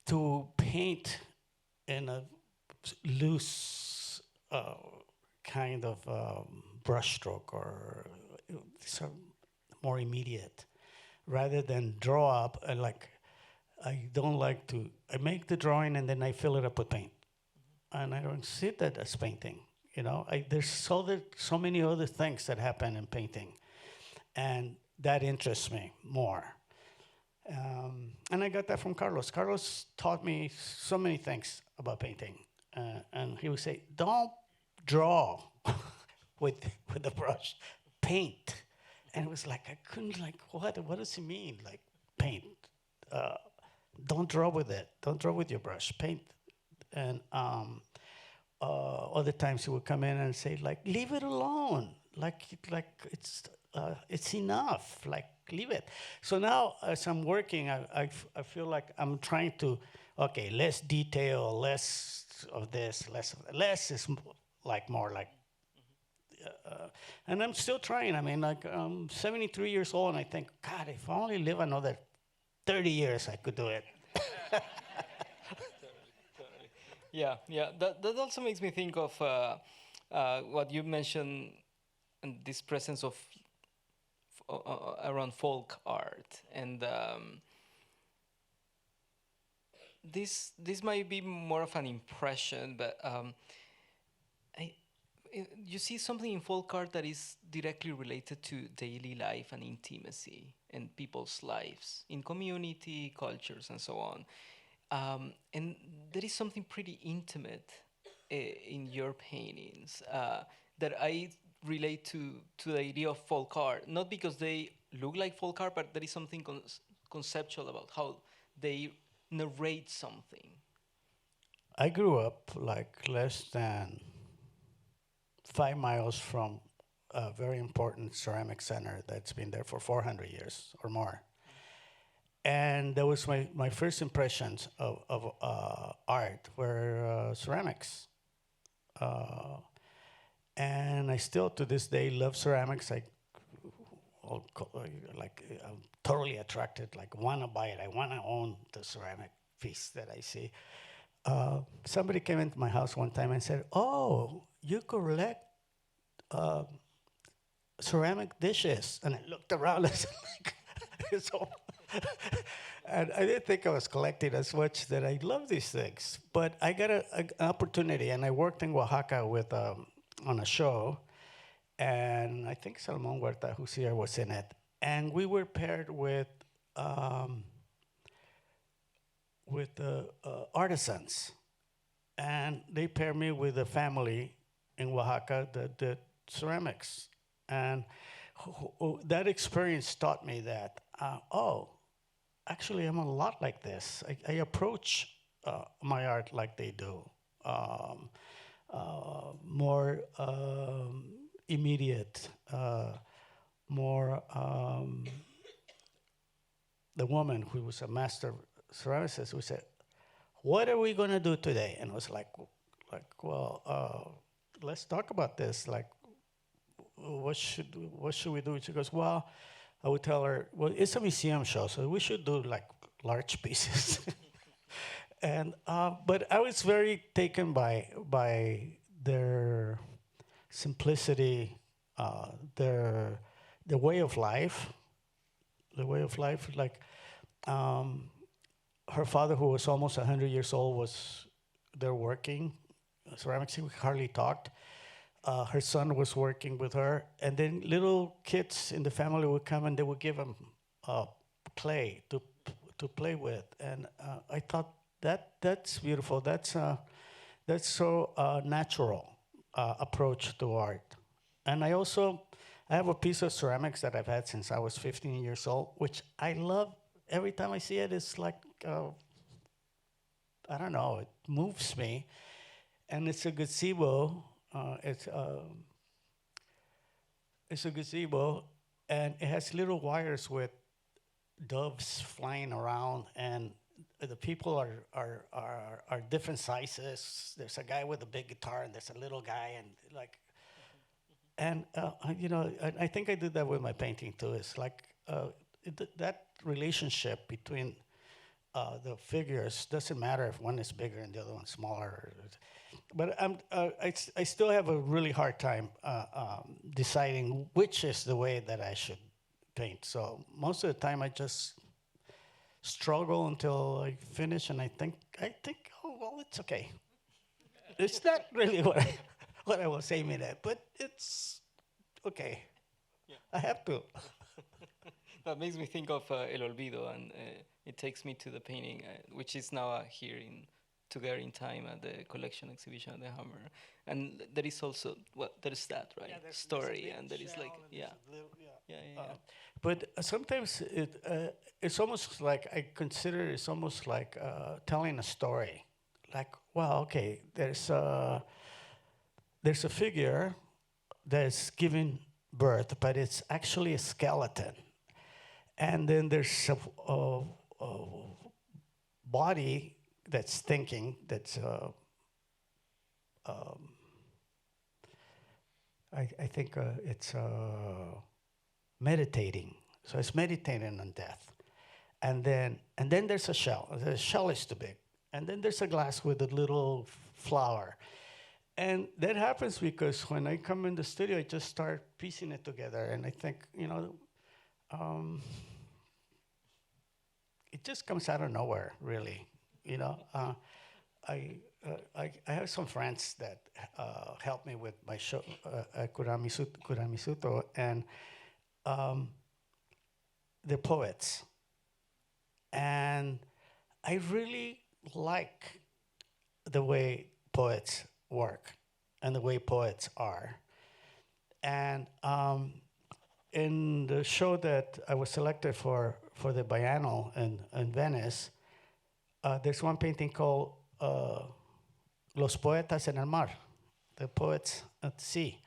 to paint in a loose kind of brushstroke or sort of more immediate, rather than draw up, I don't like to. I make the drawing and then I fill it up with paint, and I don't see that as painting. You know, there's so many other things that happen in painting, and that interests me more. And I got that from Carlos. Carlos taught me so many things about painting, and he would say, "Don't draw with the brush, paint." And it was like I couldn't what? What does he mean? Like paint? Don't draw with it. Don't draw with your brush. Paint. And other times he would come in and say, like, leave it alone. Like it's enough. Like, leave it. So now, as I'm working, I feel like I'm trying to, okay, less detail, less of this, less of that. Less is like more like, and I'm still trying. I mean, like, I'm 73 years old, and I think, God, if I only live another 30 years, I could do it. Yeah, yeah. That also makes me think of what you mentioned, and this presence of around folk art, and this might be more of an impression, but I, you see something in folk art that is directly related to daily life and intimacy and people's lives in community, cultures, and so on. And there is something pretty intimate in your paintings that I relate to the idea of folk art, not because they look like folk art, but there is something conceptual about how they narrate something. I grew up like less than 5 miles from a very important ceramic center that's been there for 400 years or more. And that was my first impressions of art were ceramics. Uh, and I still to this day love ceramics. I'm totally attracted, like want to buy it. I want to own the ceramic piece that I see. Somebody came into my house one time and said, "Oh, you collect uh, ceramic dishes." And I looked around and said, like, so, and I didn't think I was collecting as much that I love these things. But I got an opportunity, and I worked in Oaxaca with on a show, and I think Salomon Huerta, who's here, was in it. And we were paired um, with artisans, and they paired me with a family in Oaxaca that did ceramics. And that experience taught me that, oh, actually, I'm a lot like this. I approach my art like they do, more immediate, more. The woman who was a master ceramicist, we said, "What are we going to do today?" And I was well, let's talk about this. Like, what should we do? She goes, "Well," I would tell her, "Well, it's a museum show, so we should do like large pieces." And but I was very taken by their simplicity, their way of life, the way of life. Like, her father, who was almost 100 years old, was there working ceramics. He hardly talked. Her son was working with her, and then little kids in the family would come and they would give him clay to play with. And I thought that's beautiful. That's so natural approach to art. And I have a piece of ceramics that I've had since I was 15 years old, which I love. Every time I see it, it's like, I don't know, it moves me. And it's a gazebo. It's a gazebo, and it has little wires with doves flying around, and the people are different sizes. There's a guy with a big guitar, and there's a little guy, and like, and I think I did that with my painting too. It's like that relationship between the figures doesn't matter if one is bigger and the other one's smaller. But I still have a really hard time deciding which is the way that I should paint. So most of the time I just struggle until I finish, and I think, oh well, it's okay. It's not really what I was aiming at, but it's okay. Yeah. I have to. That makes me think of El Olvido, and it takes me to the painting, which is now here together in time at the collection exhibition at the Hammer. And there is also, well, there is that, right? Yeah, Story, and there is like, yeah. But sometimes it's almost like I consider it's almost like telling a story. Like, well, okay, there's there's a figure that's giving birth, but it's actually a skeleton. And then there's a body that's thinking, that's, I think it's meditating. So it's meditating on death. And then there's a shell. The shell is too big. And then there's a glass with a little flower. And that happens because when I come in the studio, I just start piecing it together. And I think, it just comes out of nowhere, really. I have some friends that help me with my show, Kuramisuto, and they're poets. And I really like the way poets work and the way poets are. And in the show that I was selected for the biennial in Venice, there's one painting called Los Poetas en el Mar, the poets at the sea.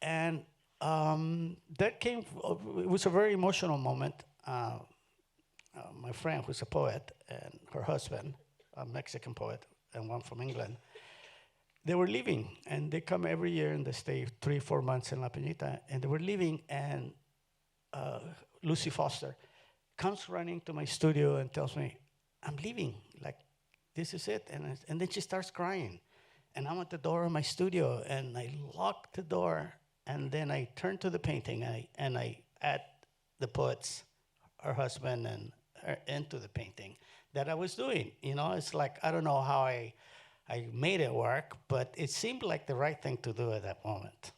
And that came, it was a very emotional moment. My friend, who's a poet, and her husband, a Mexican poet, and one from England, they were leaving, and they come every year and they stay 3-4 months in La Peñita, and they were leaving, and Lucy Foster comes running to my studio and tells me, I'm leaving, like, this is it. And then she starts crying. And I'm at the door of my studio, and I lock the door, and then I turn to the painting, and I add the poets, her husband, and her into the painting that I was doing. It's like, I don't know how I made it work, but it seemed like the right thing to do at that moment,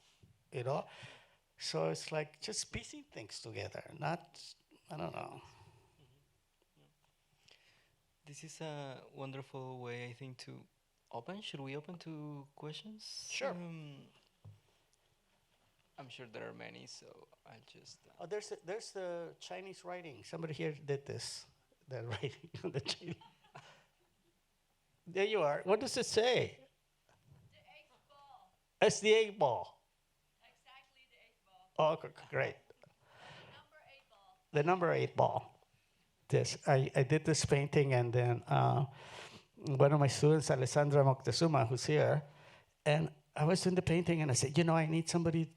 So it's like just piecing things together, not, I don't know. This is a wonderful way, I think, to open. Should we open to questions? Sure. I'm sure there are many, so I'll just. Oh, there's the Chinese writing. Somebody here did this, the writing on the Chinese. There you are. What does it say? The 8th ball. It's the 8 ball. Exactly the 8th ball. Oh, great. Number 8 ball. The number 8 ball. This I did this painting, and then one of my students, Alessandra Moctezuma, who's here, and I was doing the painting, and I said, I need somebody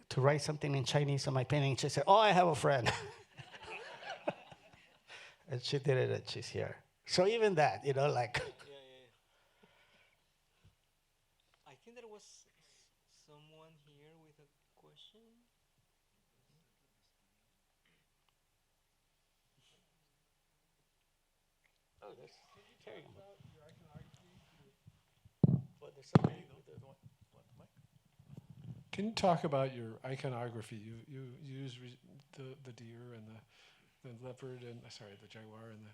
to write something in Chinese on my painting. She said, I have a friend. And she did it, and she's here. So even that, like. I think there was someone here with a question. Oh, there's carrying them. What, there's somebody Can you talk about your iconography? You use the deer and the leopard and the jaguar and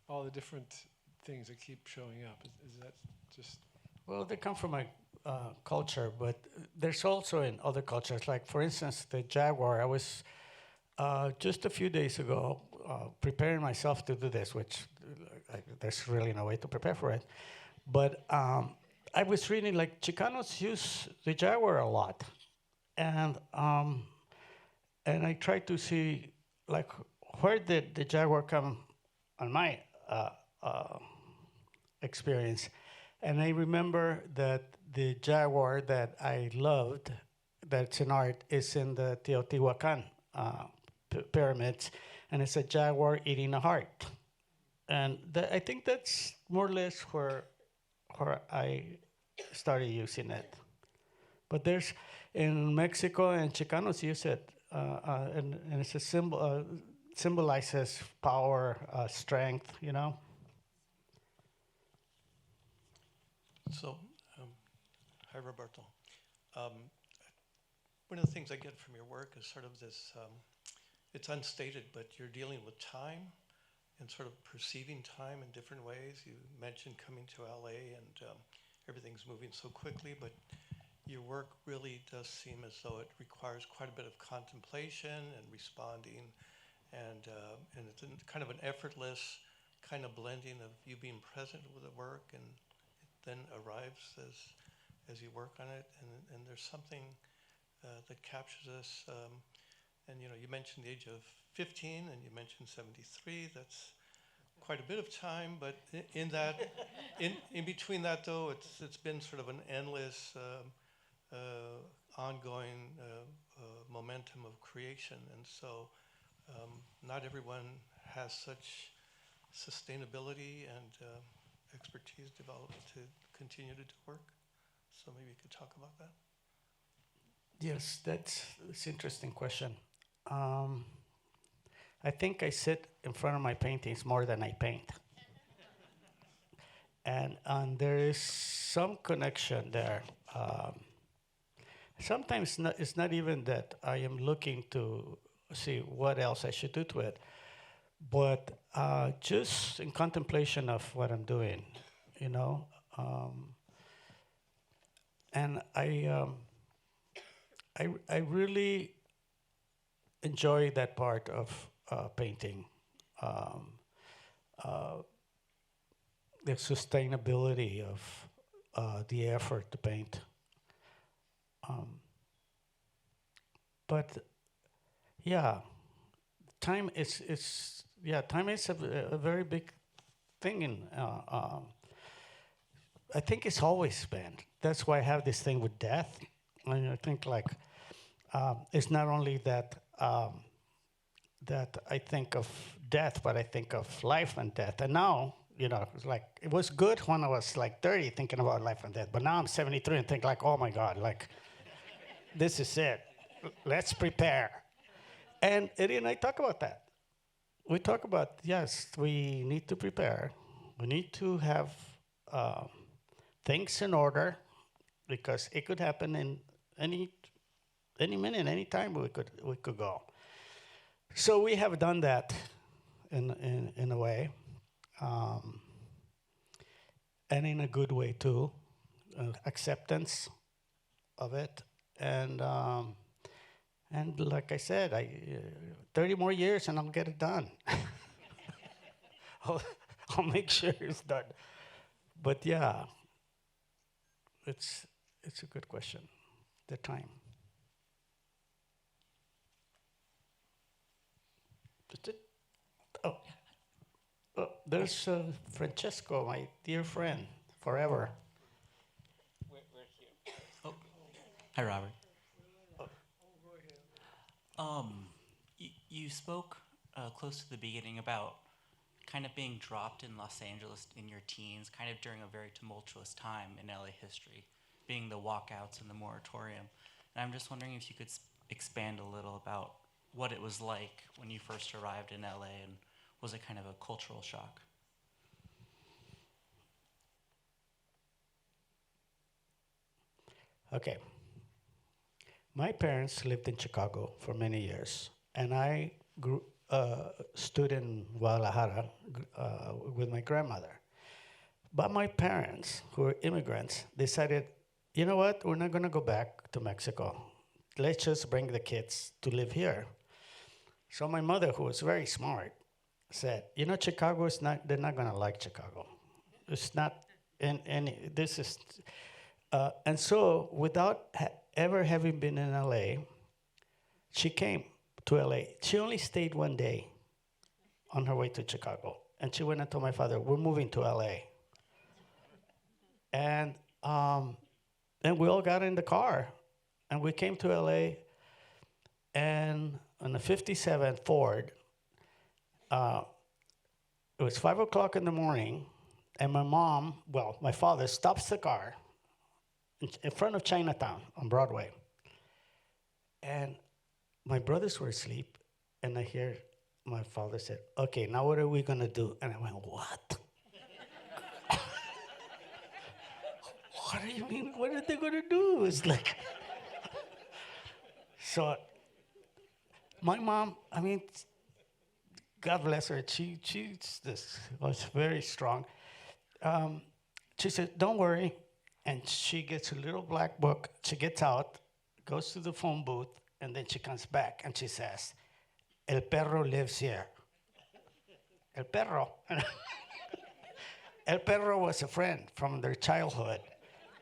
all the different things that keep showing up. Is that just? Well, they come from my culture, but there's also in other cultures. Like, for instance, the jaguar. I was just a few days ago preparing myself to do this, which there's really no way to prepare for it. But I was reading, like, Chicanos use the jaguar a lot. And I tried to see, like, where did the jaguar come on my experience. And I remember that the jaguar that I loved, that's in art, is in the Teotihuacan pyramids, and it's a jaguar eating a heart. And I think that's more or less where I started using it. But there's, in Mexico, and Chicanos use it, and it's a symbol, symbolizes power, strength, So, hi, Roberto. One of the things I get from your work is sort of this, it's unstated, but you're dealing with time and sort of perceiving time in different ways. You mentioned coming to LA and everything's moving so quickly, but your work really does seem as though it requires quite a bit of contemplation and responding, and it's kind of an effortless kind of blending of you being present with the work, and it then arrives as you work on it, and there's something that captures us. And you mentioned the age of 15, and you mentioned 73. That's quite a bit of time, but in that, in between that though, it's been sort of an endless, ongoing momentum of creation, and so not everyone has such sustainability and expertise developed to continue to do work. So maybe you could talk about that. Yes, that's an interesting question. I think I sit in front of my paintings more than I paint. And there is some connection there. Sometimes it's not even that I am looking to see what else I should do to it, but just in contemplation of what I'm doing, you know. And I really enjoy that part of painting, the sustainability of the effort to paint. But yeah, time is time is a very big thing in. I think it's always been. That's why I have this thing with death. And I think like it's not only that that I think of death, but I think of life and death. And now, it's like it was good when I was like 30 thinking about life and death, but now I'm 73 and think like, oh my God, like this is it. Let's prepare. And Eddie and I talk about that. We talk about, yes, we need to prepare. We need to have things in order because it could happen in any minute, any time we could go. So we have done that in a way, and in a good way too, acceptance of it, and like I said, 30 more years and I'll get it done. I'll make sure it's done. But yeah, it's a good question. The time. That's it. Oh, there's Francesco, my dear friend, forever. We're here. Oh, hi, Robert. You spoke close to the beginning about kind of being dropped in Los Angeles in your teens, kind of during a very tumultuous time in LA history, being the walkouts and the moratorium. And I'm just wondering if you could expand a little about what it was like when you first arrived in LA, and was it kind of a cultural shock? Okay. My parents lived in Chicago for many years, and I stood in Guadalajara with my grandmother. But my parents, who were immigrants, decided, you know what, we're not going to go back to Mexico. Let's just bring the kids to live here. So my mother, who was very smart, said, Chicago is not, they're not going to like Chicago. It's not in any, this is, and so without ever having been in LA, she came to LA. She only stayed one day on her way to Chicago. And she went and told my father, we're moving to LA. And we all got in the car and we came to LA, and on a 57 Ford, it was 5 o'clock in the morning, and my father stops the car in front of Chinatown on Broadway. And my brothers were asleep, and I hear my father said, okay, now what are we gonna do? And I went, what? What do you mean, what are they gonna do? It's like, so my mom, God bless her, she was very strong. She said, don't worry. And she gets a little black book. She gets out, goes to the phone booth, and then she comes back and she says, El perro lives here. El perro. El perro was a friend from their childhood.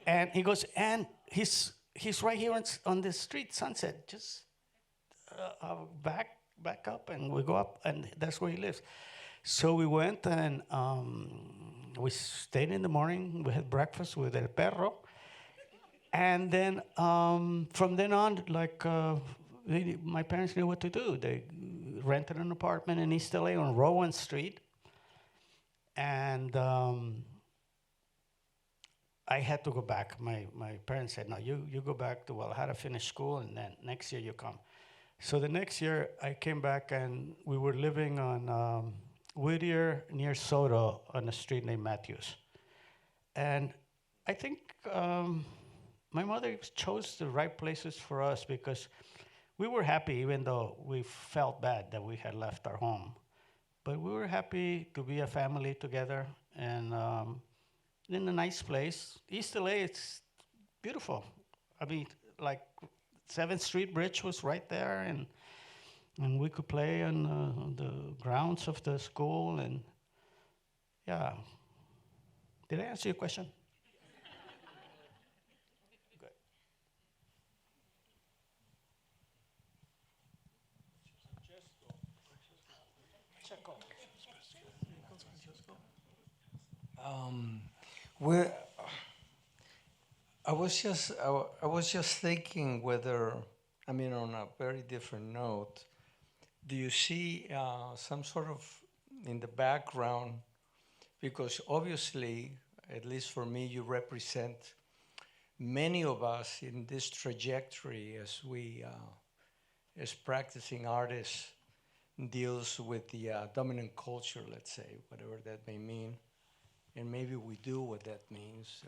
And he goes, and he's right here on the street, Sunset. Just back up, and we go up, and that's where he lives. So we went, and we stayed in the morning. We had breakfast with El Perro. And then from then on, like, my parents knew what to do. They rented an apartment in East LA on Rowan Street. And I had to go back. My parents said, no, you go back to Guadalajara, finish school, and then next year you come. So the next year I came back, and we were living on Whittier near Soto on a street named Matthews. And I think my mother chose the right places for us because we were happy, even though we felt bad that we had left our home. But we were happy to be a family together, and in a nice place. East LA, it's beautiful. I mean, like 7th Street Bridge was right there, and we could play on the grounds of the school, and yeah. Did I answer your question? Good. Well, I was just thinking whether, I mean, on a very different note, do you see some sort of in the background, because obviously, at least for me, you represent many of us in this trajectory as we, as practicing artists, deals with the dominant culture, let's say, whatever that may mean. And maybe we do what that means.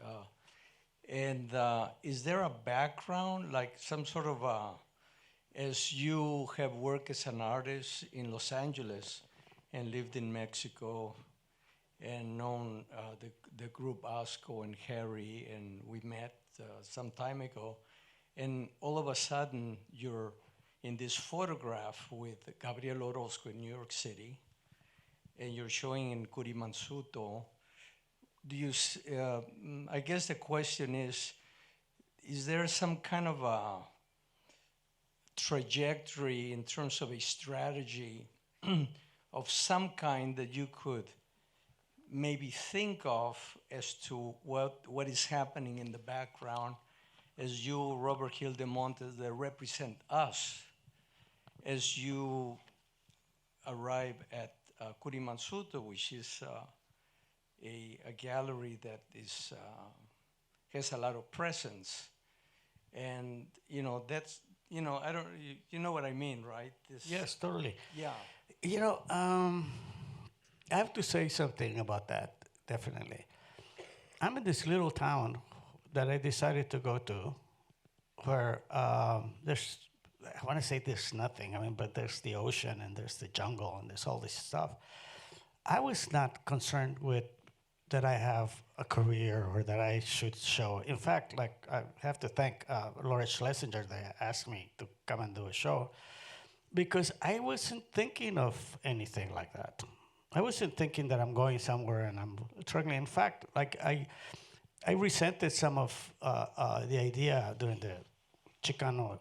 And is there a background, like some sort of, as you have worked as an artist in Los Angeles and lived in Mexico and known the group Asco and Harry, and we met some time ago, and all of a sudden you're in this photograph with Gabriel Orozco in New York City, and you're showing in Curimansuto. Do you, I guess the question is there some kind of a trajectory in terms of a strategy of some kind that you could maybe think of as to what is happening in the background as you, Robert Gil de Montes, that represent us, as you arrive at Curimansuto, which is a gallery that is has a lot of presence, and that's I don't you know what I mean, right? Yes, totally. Yeah. I have to say something about that, definitely. I'm in this little town that I decided to go to where there's, I want to say there's nothing, but there's the ocean and there's the jungle and there's all this stuff. I was not concerned with that I have a career or that I should show. In fact, like, I have to thank Laura Schlesinger that asked me to come and do a show, because I wasn't thinking of anything like that. I wasn't thinking that I'm going somewhere and I'm struggling. In fact, like, I resented some of the idea during the Chicano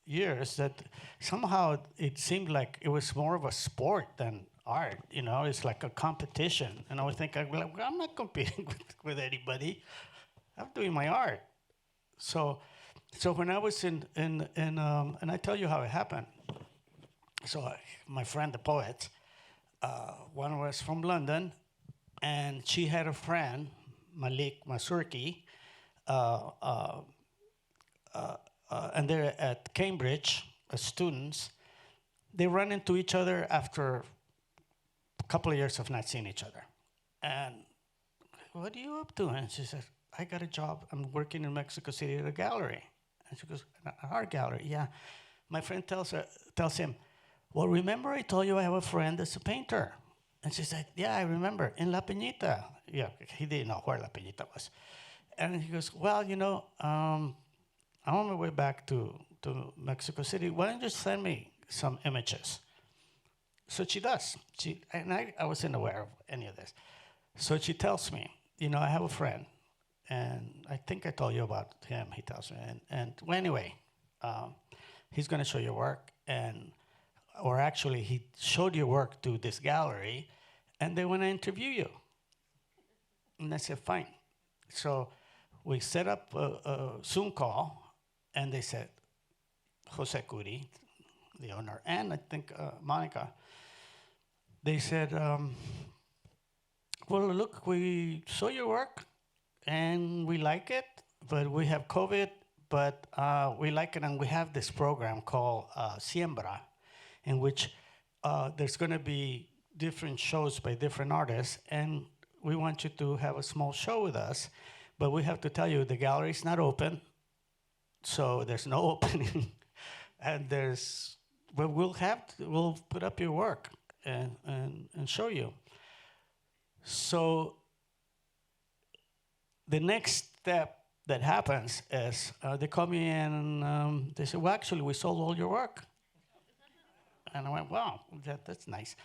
years that somehow it seemed like it was more of a sport than art. It's like a competition. And I would think, well, I'm not competing with anybody. I'm doing my art. So when I was in and I tell you how it happened. So my friend, the poet, one was from London, and she had a friend, Malik Masurki, and they're at Cambridge as students. They run into each other after a couple of years of not seeing each other. And, what are you up to? And she says, I got a job. I'm working in Mexico City at a gallery. And she goes, an art gallery? Yeah. My friend tells him, well, remember I told you I have a friend that's a painter? And she said, yeah, I remember, in La Peñita. Yeah, he didn't know where La Peñita was. And he goes, well, I'm on my way back to Mexico City. Why don't you send me some images? So she does. I wasn't aware of any of this. So she tells me, I have a friend, and I think I told you about him. He tells me, well, anyway, he's going to show your work, or actually, he showed your work to this gallery, and they want to interview you. And I said, fine. So we set up a Zoom call, and they said, Jose Curi, the owner, and I think Monica, they said, well, look, we saw your work, and we like it, but we have COVID, but we like it, and we have this program called Siembra, in which there's going to be different shows by different artists, and we want you to have a small show with us, but we have to tell you the gallery's not open, so there's no opening, and but we'll put up your work and show you. So the next step that happens is they call me and they say, well, actually, we sold all your work. And I went, wow, that's nice.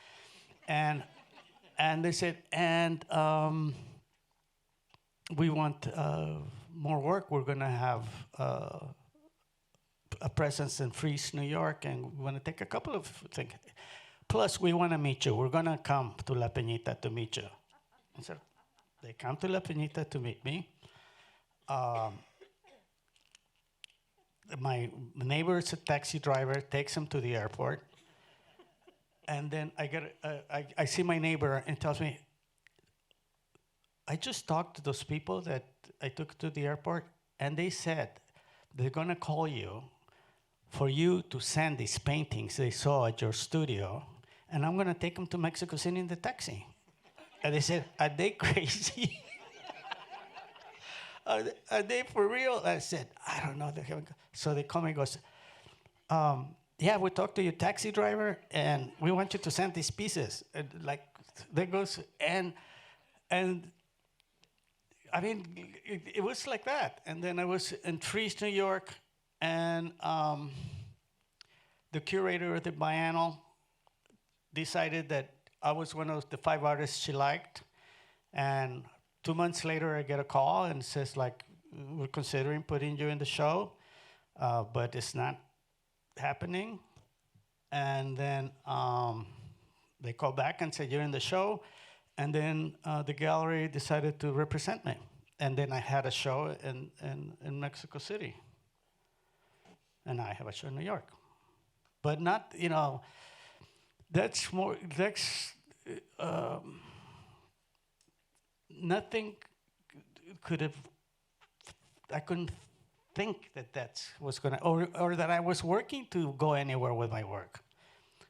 And they said, and we want more work. We're going to have a presence in Freeze, New York, and we want to take a couple of things. Plus, we want to meet you. We're going to come to La Peñita to meet you. And so they come to La Peñita to meet me. My neighbor is a taxi driver, takes him to the airport. And then I see my neighbor and tells me, I just talked to those people that I took to the airport, and they said they're going to call you for you to send these paintings they saw at your studio, and I'm going to take them to Mexico City in the taxi. And they said, are they crazy? Are they for real? I said, I don't know. So they call me and goes, yeah, we talked to your taxi driver, and we want you to send these pieces. And like, there goes, and I mean, it was like that. And then I was in Freeze, New York, and the curator of the biennial decided that I was one of the 5 artists she liked. And 2 months later, I get a call and it says, like, we're considering putting you in the show, but it's not happening. And then they call back and say, you're in the show. And then the gallery decided to represent me. And then I had a show in Mexico City. And I have a show in New York. But not, nothing could have, I couldn't think that was going to, or that I was working to go anywhere with my work.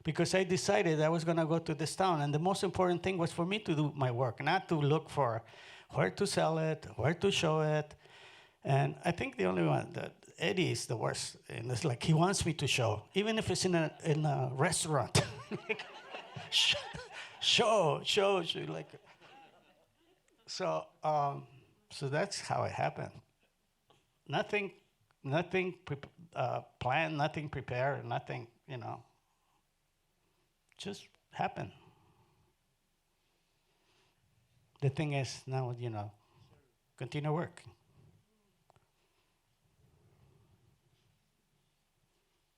Because I decided I was going to go to this town, and the most important thing was for me to do my work, not to look for where to sell it, where to show it. And I think the only one, that Eddie is the worst, and it's like he wants me to show, even if it's in a restaurant. show, like. So that's how it happened. Nothing planned, nothing prepared, nothing, just happened. The thing is now, continue work.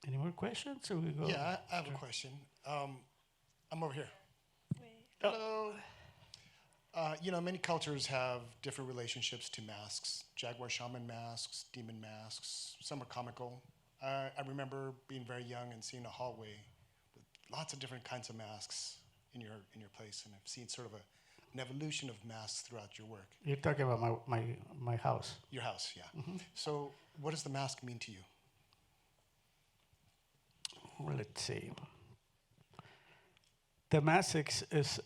Any more questions? Or we go? Yeah, I have a question. I'm over here. Hello. Many cultures have different relationships to masks. Jaguar shaman masks, demon masks. Some are comical. I remember being very young and seeing a hallway with lots of different kinds of masks in your place, and I've seen sort of an evolution of masks throughout your work. You're talking about my house. Your house, yeah. Mm-hmm. So, what does the mask mean to you? Well, let's see. The mask is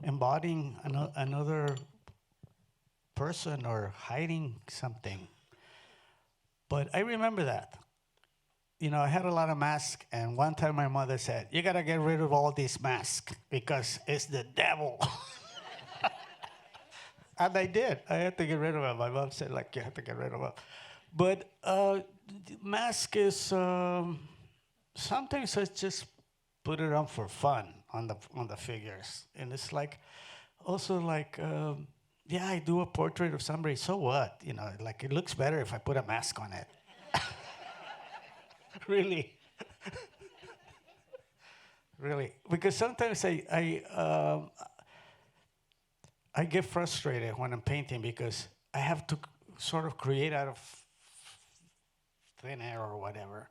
embodying another person or hiding something. But I remember that. I had a lot of masks, and one time my mother said, you gotta get rid of all these masks because it's the devil. And I did. I had to get rid of them. My mom said, you have to get rid of them. But mask is, sometimes I just put it on for fun on the figures. And it's also yeah, I do a portrait of somebody. So what? You know, like it looks better if I put a mask on it. Really, really, because sometimes I get frustrated when I'm painting because I have to sort of create out of thin air or whatever.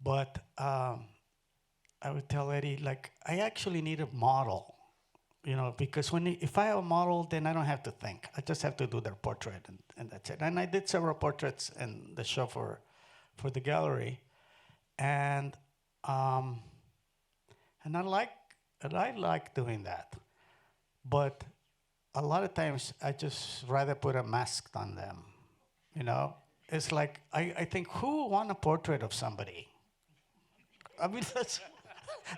But I would tell Eddie, like, I actually need a model, you know, because if I have a model, then I don't have to think. I just have to do their portrait, and that's it. And I did several portraits in the show for the gallery, and and I like doing that, but a lot of times I just rather put a mask on them, you know. It's like I think who would want a portrait of somebody? I mean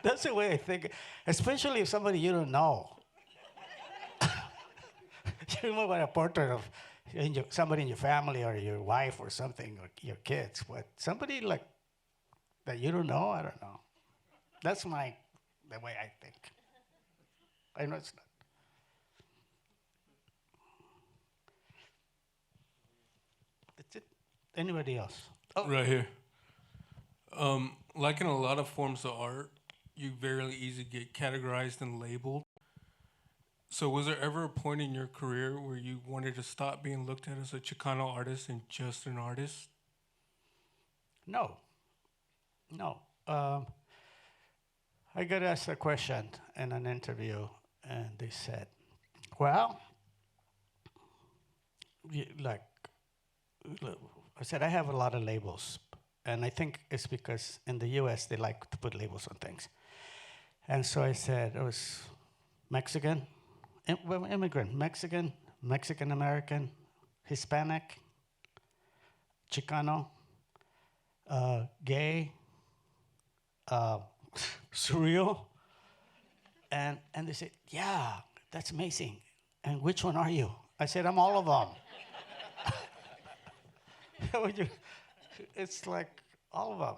that's the way I think, especially if somebody you don't know. You might want a portrait of somebody in your family or your wife or something or your kids, but somebody like that you don't know, I don't know. That's the way I think. I know it's not. That's it. Anybody else? Oh, Right here. Like in a lot of forms of art, you very easily get categorized and labeled. So was there ever a point in your career where you wanted to stop being looked at as a Chicano artist and just an artist? no, no. I got asked a question in an interview, and they said, "Well, like, I said, I have a lot of labels, and I think it's because in the U.S. they like to put labels on things." And so I said, I was Mexican, immigrant, Mexican American, Hispanic, Chicano, gay, surreal. And they said, "Yeah, that's amazing. And which one are you?" I said, "I'm all of them." It's like all of them.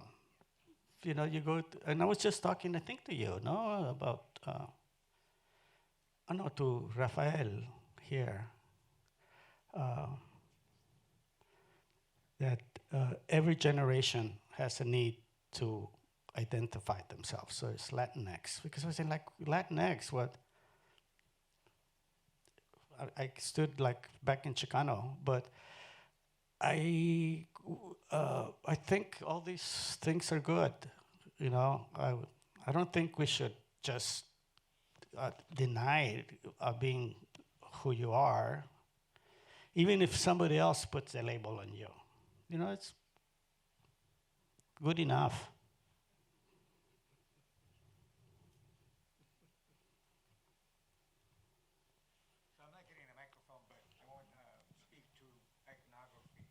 You know, you go, and I was just talking, I think, to you, no, about, I know, to Rafael here, that every generation has a need to identify themselves. So it's Latinx, because I was saying, like, Latinx, what? I stood like back in Chicano, but I think all these things are good. You know, I don't think we should just deny being who you are, even if somebody else puts a label on you. You know, it's good enough. So I'm not getting a microphone, but I want to speak to iconography.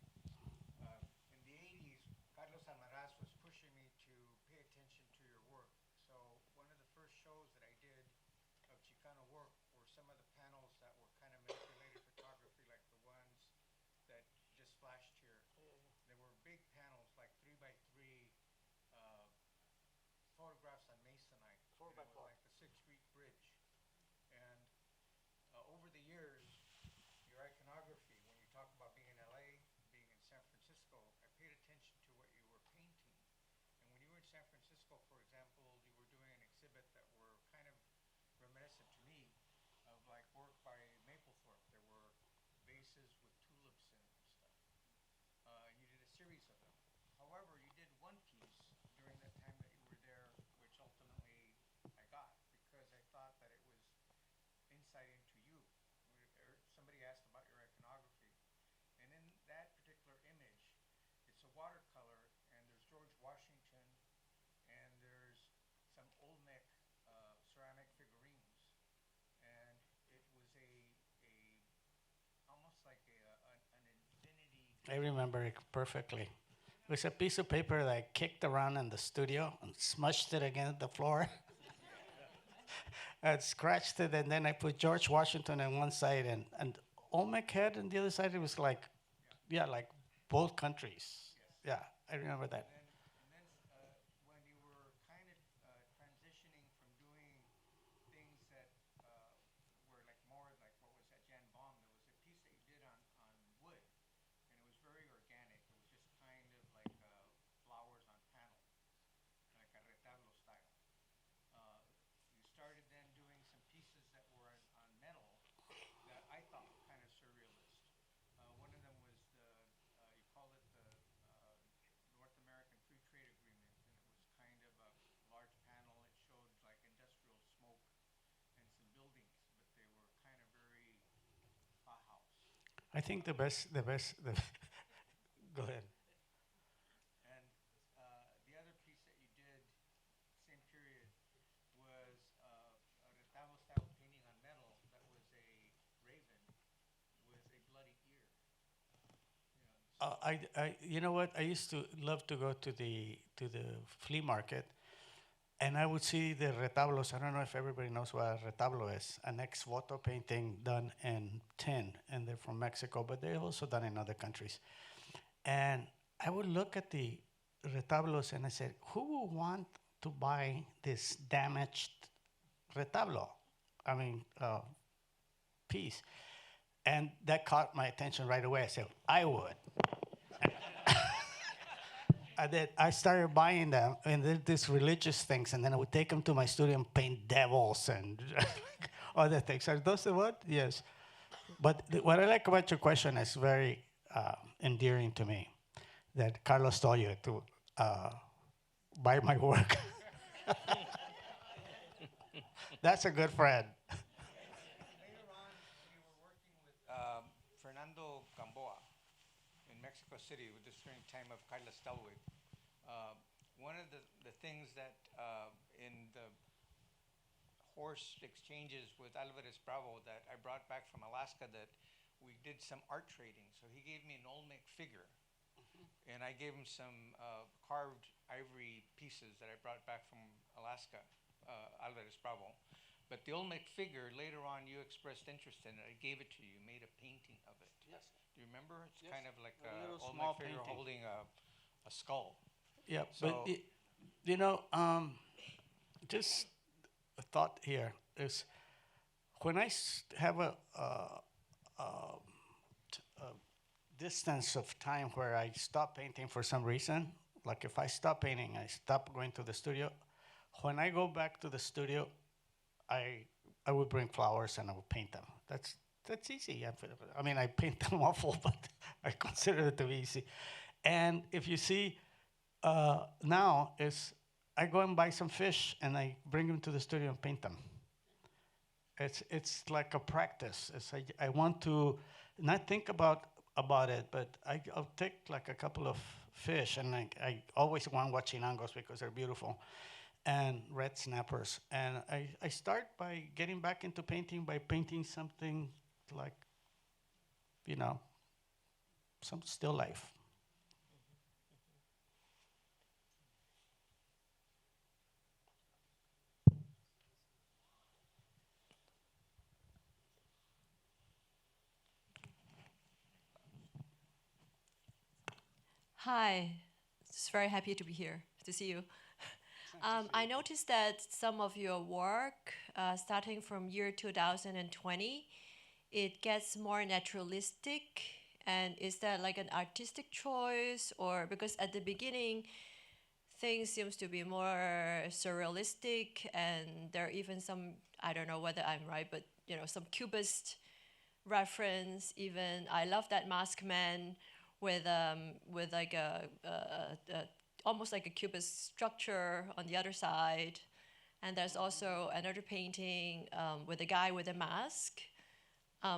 In the 80s, Carlos Almaraz was pushing me to pay attention to your work. So one of the first shows that I did of Chicano work were some of the panels that were kind of manipulated photography, like the ones that just flashed here. They were big panels, like 3x3 photographs on masonite, like the 6th Street Bridge. And over the years, your iconography, when you talk about being in LA, being in San Francisco, I paid attention to what you were painting. And when you were in San Francisco, for example, you were doing an exhibit that were kind of reminiscent to me of like work by Mapplethorpe. There were vases with tulips in it and stuff. And you did a series of them. However, you did one piece during that time that you were there, which ultimately I got because I thought that it was insight into you. Somebody asked about your iconography. And in that particular image, it's a watercolor, and there's George Washington, and there's some Olmec ceramic figurines. And it was almost like an infinity. I remember it perfectly. It was a piece of paper that I kicked around in the studio and smushed it against the floor. I scratched it, and then I put George Washington on one side and Olmec head on the other side. It was like, yeah, like both countries. Yeah, I remember that. And then when you were kind of transitioning from doing things that were like more like what was that Jan Baum, I think the best, go ahead. And the other piece that you did, same period, was a retablo style painting on metal that was a raven with a bloody ear. You know what? I used to love to go to the flea market, and I would see the retablos. I don't know if everybody knows what a retablo is. An ex voto painting done in tin, and they're from Mexico, but they're also done in other countries. And I would look at the retablos and I said, who would want to buy this damaged retablo? I mean, piece. And that caught my attention right away. I said, I would. I started buying them, and they're these religious things, and then I would take them to my studio and paint devils and other things. Are those the what? Yes. But what I like about your question is very endearing to me, that Carlos told you to buy my work. That's a good friend. Later on, we were working with Fernando Gamboa in Mexico City with this during time of Carla Stelwick. One of the things that in the horse exchanges with Alvarez Bravo that I brought back from Alaska, that we did some art trading. So he gave me an Olmec figure, and I gave him some carved ivory pieces that I brought back from Alaska, Alvarez Bravo. But the Olmec figure, later on you expressed interest in it. I gave it to you, made a painting of it. Yes. Do you remember? It's Yes. kind of like A a little small Olmec figure painting. holding a skull. Yeah, So- but just a thought here is when I have a distance of time where I stop painting for some reason, like if I stop painting, I stop going to the studio. When I go back to the studio, I would bring flowers and I would paint them. That's easy. I mean, I paint them awful, but I consider it to be easy. And if you see now is I go and buy some fish and I bring them to the studio and paint them. It's like a practice. I want to not think about it, but I'll take like a couple of fish, and I always want guachinangos because they're beautiful, and red snappers. And I start by getting back into painting by painting something like, some still life. Hi, just very happy to be here, to see you. I noticed that some of your work, starting from year 2020, it gets more naturalistic. And is that like an artistic choice, or because at the beginning, things seems to be more surrealistic, and there are even some, I don't know whether I'm right, but some cubist reference. Even I love that masked man with like a almost like a cubist structure on the other side, and there's also another painting with a guy with a mask.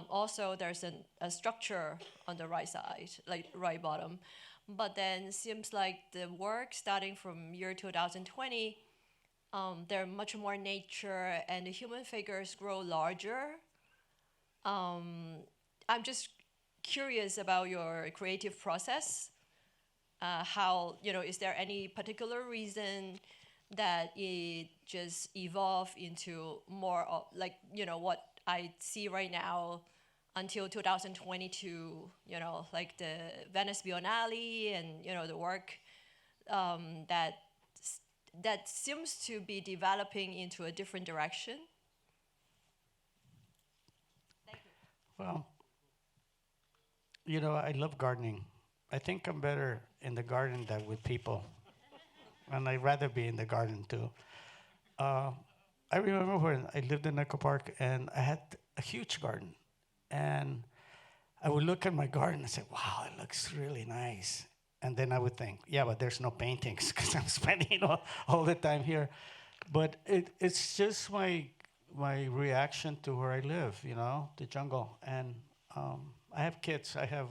Also, there's a structure on the right side, like right bottom. But then seems like the work starting from year 2020, they're much more nature, and the human figures grow larger. I'm just curious about your creative process. How, is there any particular reason that it just evolved into more of like, what I see right now until 2022, like the Venice Biennale and, the work that seems to be developing into a different direction? Thank you. Well, I love gardening. I think I'm better in the garden than with people. And I'd rather be in the garden too. I remember when I lived in Echo Park and I had a huge garden. And I would look at my garden and say, wow, it looks really nice. And then I would think, yeah, but there's no paintings because I'm spending all the time here. But it's just my reaction to where I live, the jungle. And I have kids. I have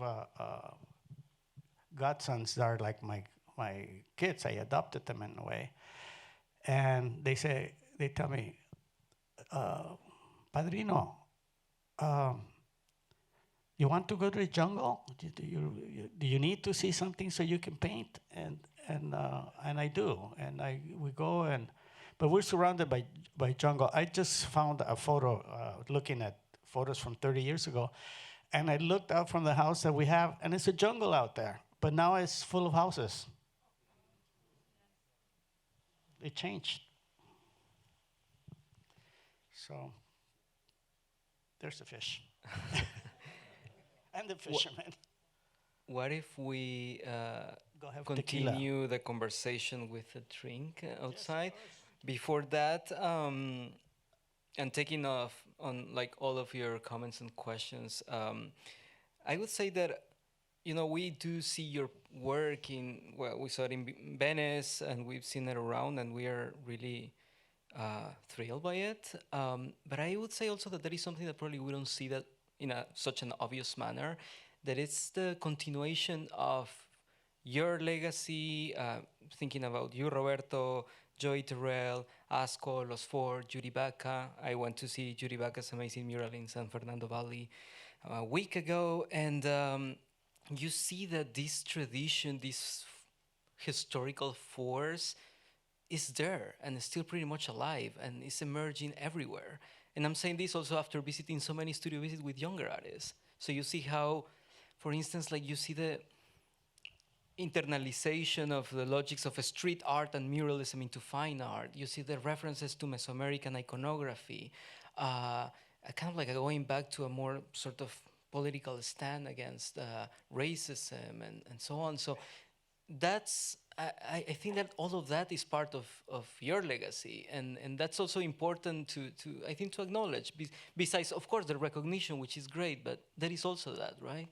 godsons that are like my kids. I adopted them in a way, and they tell me, Padrino, you want to go to the jungle? Do you need to see something so you can paint? And I do, and we go but we're surrounded by jungle. I just found a photo looking at photos from 30 years ago, and I looked out from the house that we have, and it's a jungle out there, but now it's full of houses. It changed. So there's the fish. And the fisherman. What if we Go have continue the conversation with a drink outside? Before that, and taking off on like all of your comments and questions, I would say that we do see your work we saw it in Venice, and we've seen it around, and we are really thrilled by it. But I would say also that there is something that probably we don't see that in such an obvious manner, that it's the continuation of your legacy, thinking about you, Roberto, Joy Terrell, Asco, Los Four, Judy Baca. I went to see Judy Baca's amazing mural in San Fernando Valley a week ago, and you see that this tradition, this historical force is there and is still pretty much alive and is emerging everywhere. And I'm saying this also after visiting so many studio visits with younger artists. So you see how, for instance, like you see the internalization of the logics of street art and muralism into fine art. You see the references to Mesoamerican iconography, kind of like going back to a more sort of political stand against racism and so on. So that's, I think that all of that is part of your legacy, and that's also important to I think to acknowledge. Besides, of course, the recognition, which is great, but there is also that, right?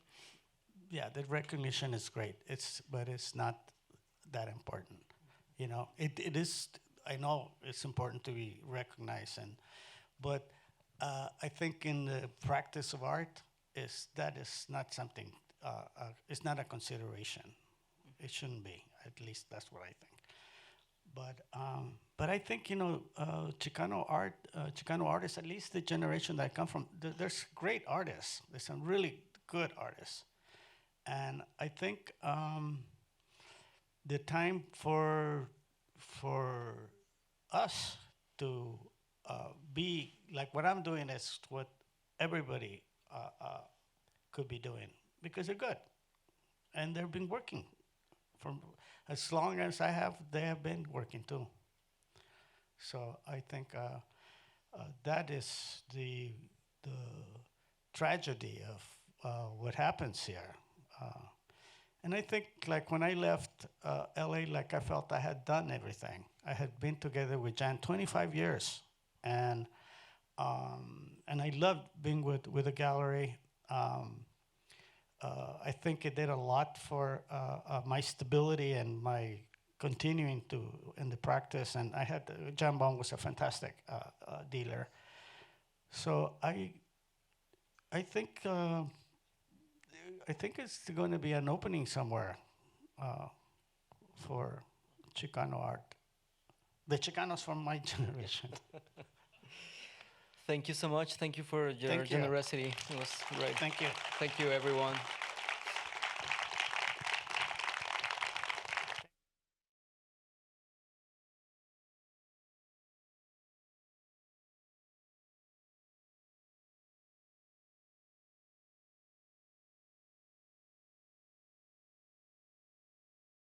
Yeah, the recognition is great. But it's not that important. It is. I know it's important to be recognized, but I think in the practice of art, that is not something. It's not a consideration. It shouldn't be. At least that's what I think. But I think Chicano art, Chicano artists, at least the generation that I come from, there's great artists. There's some really good artists. And I think the time for us to be like what I'm doing is what everybody could be doing, because they're good and they've been working from as long as I have. They have been working too. So I think that is the tragedy of what happens here. And I think, like, when I left LA, like, I felt I had done everything. I had been together with Jan 25 years, and I loved being with the gallery. I think it did a lot for my stability and my continuing in the practice. And I had Jan Bong was a fantastic dealer. So I think it's going to be an opening somewhere for Chicano art. The Chicanos from my generation. Thank you so much. Thank you for your generosity. It was great. Thank you. Thank you, everyone.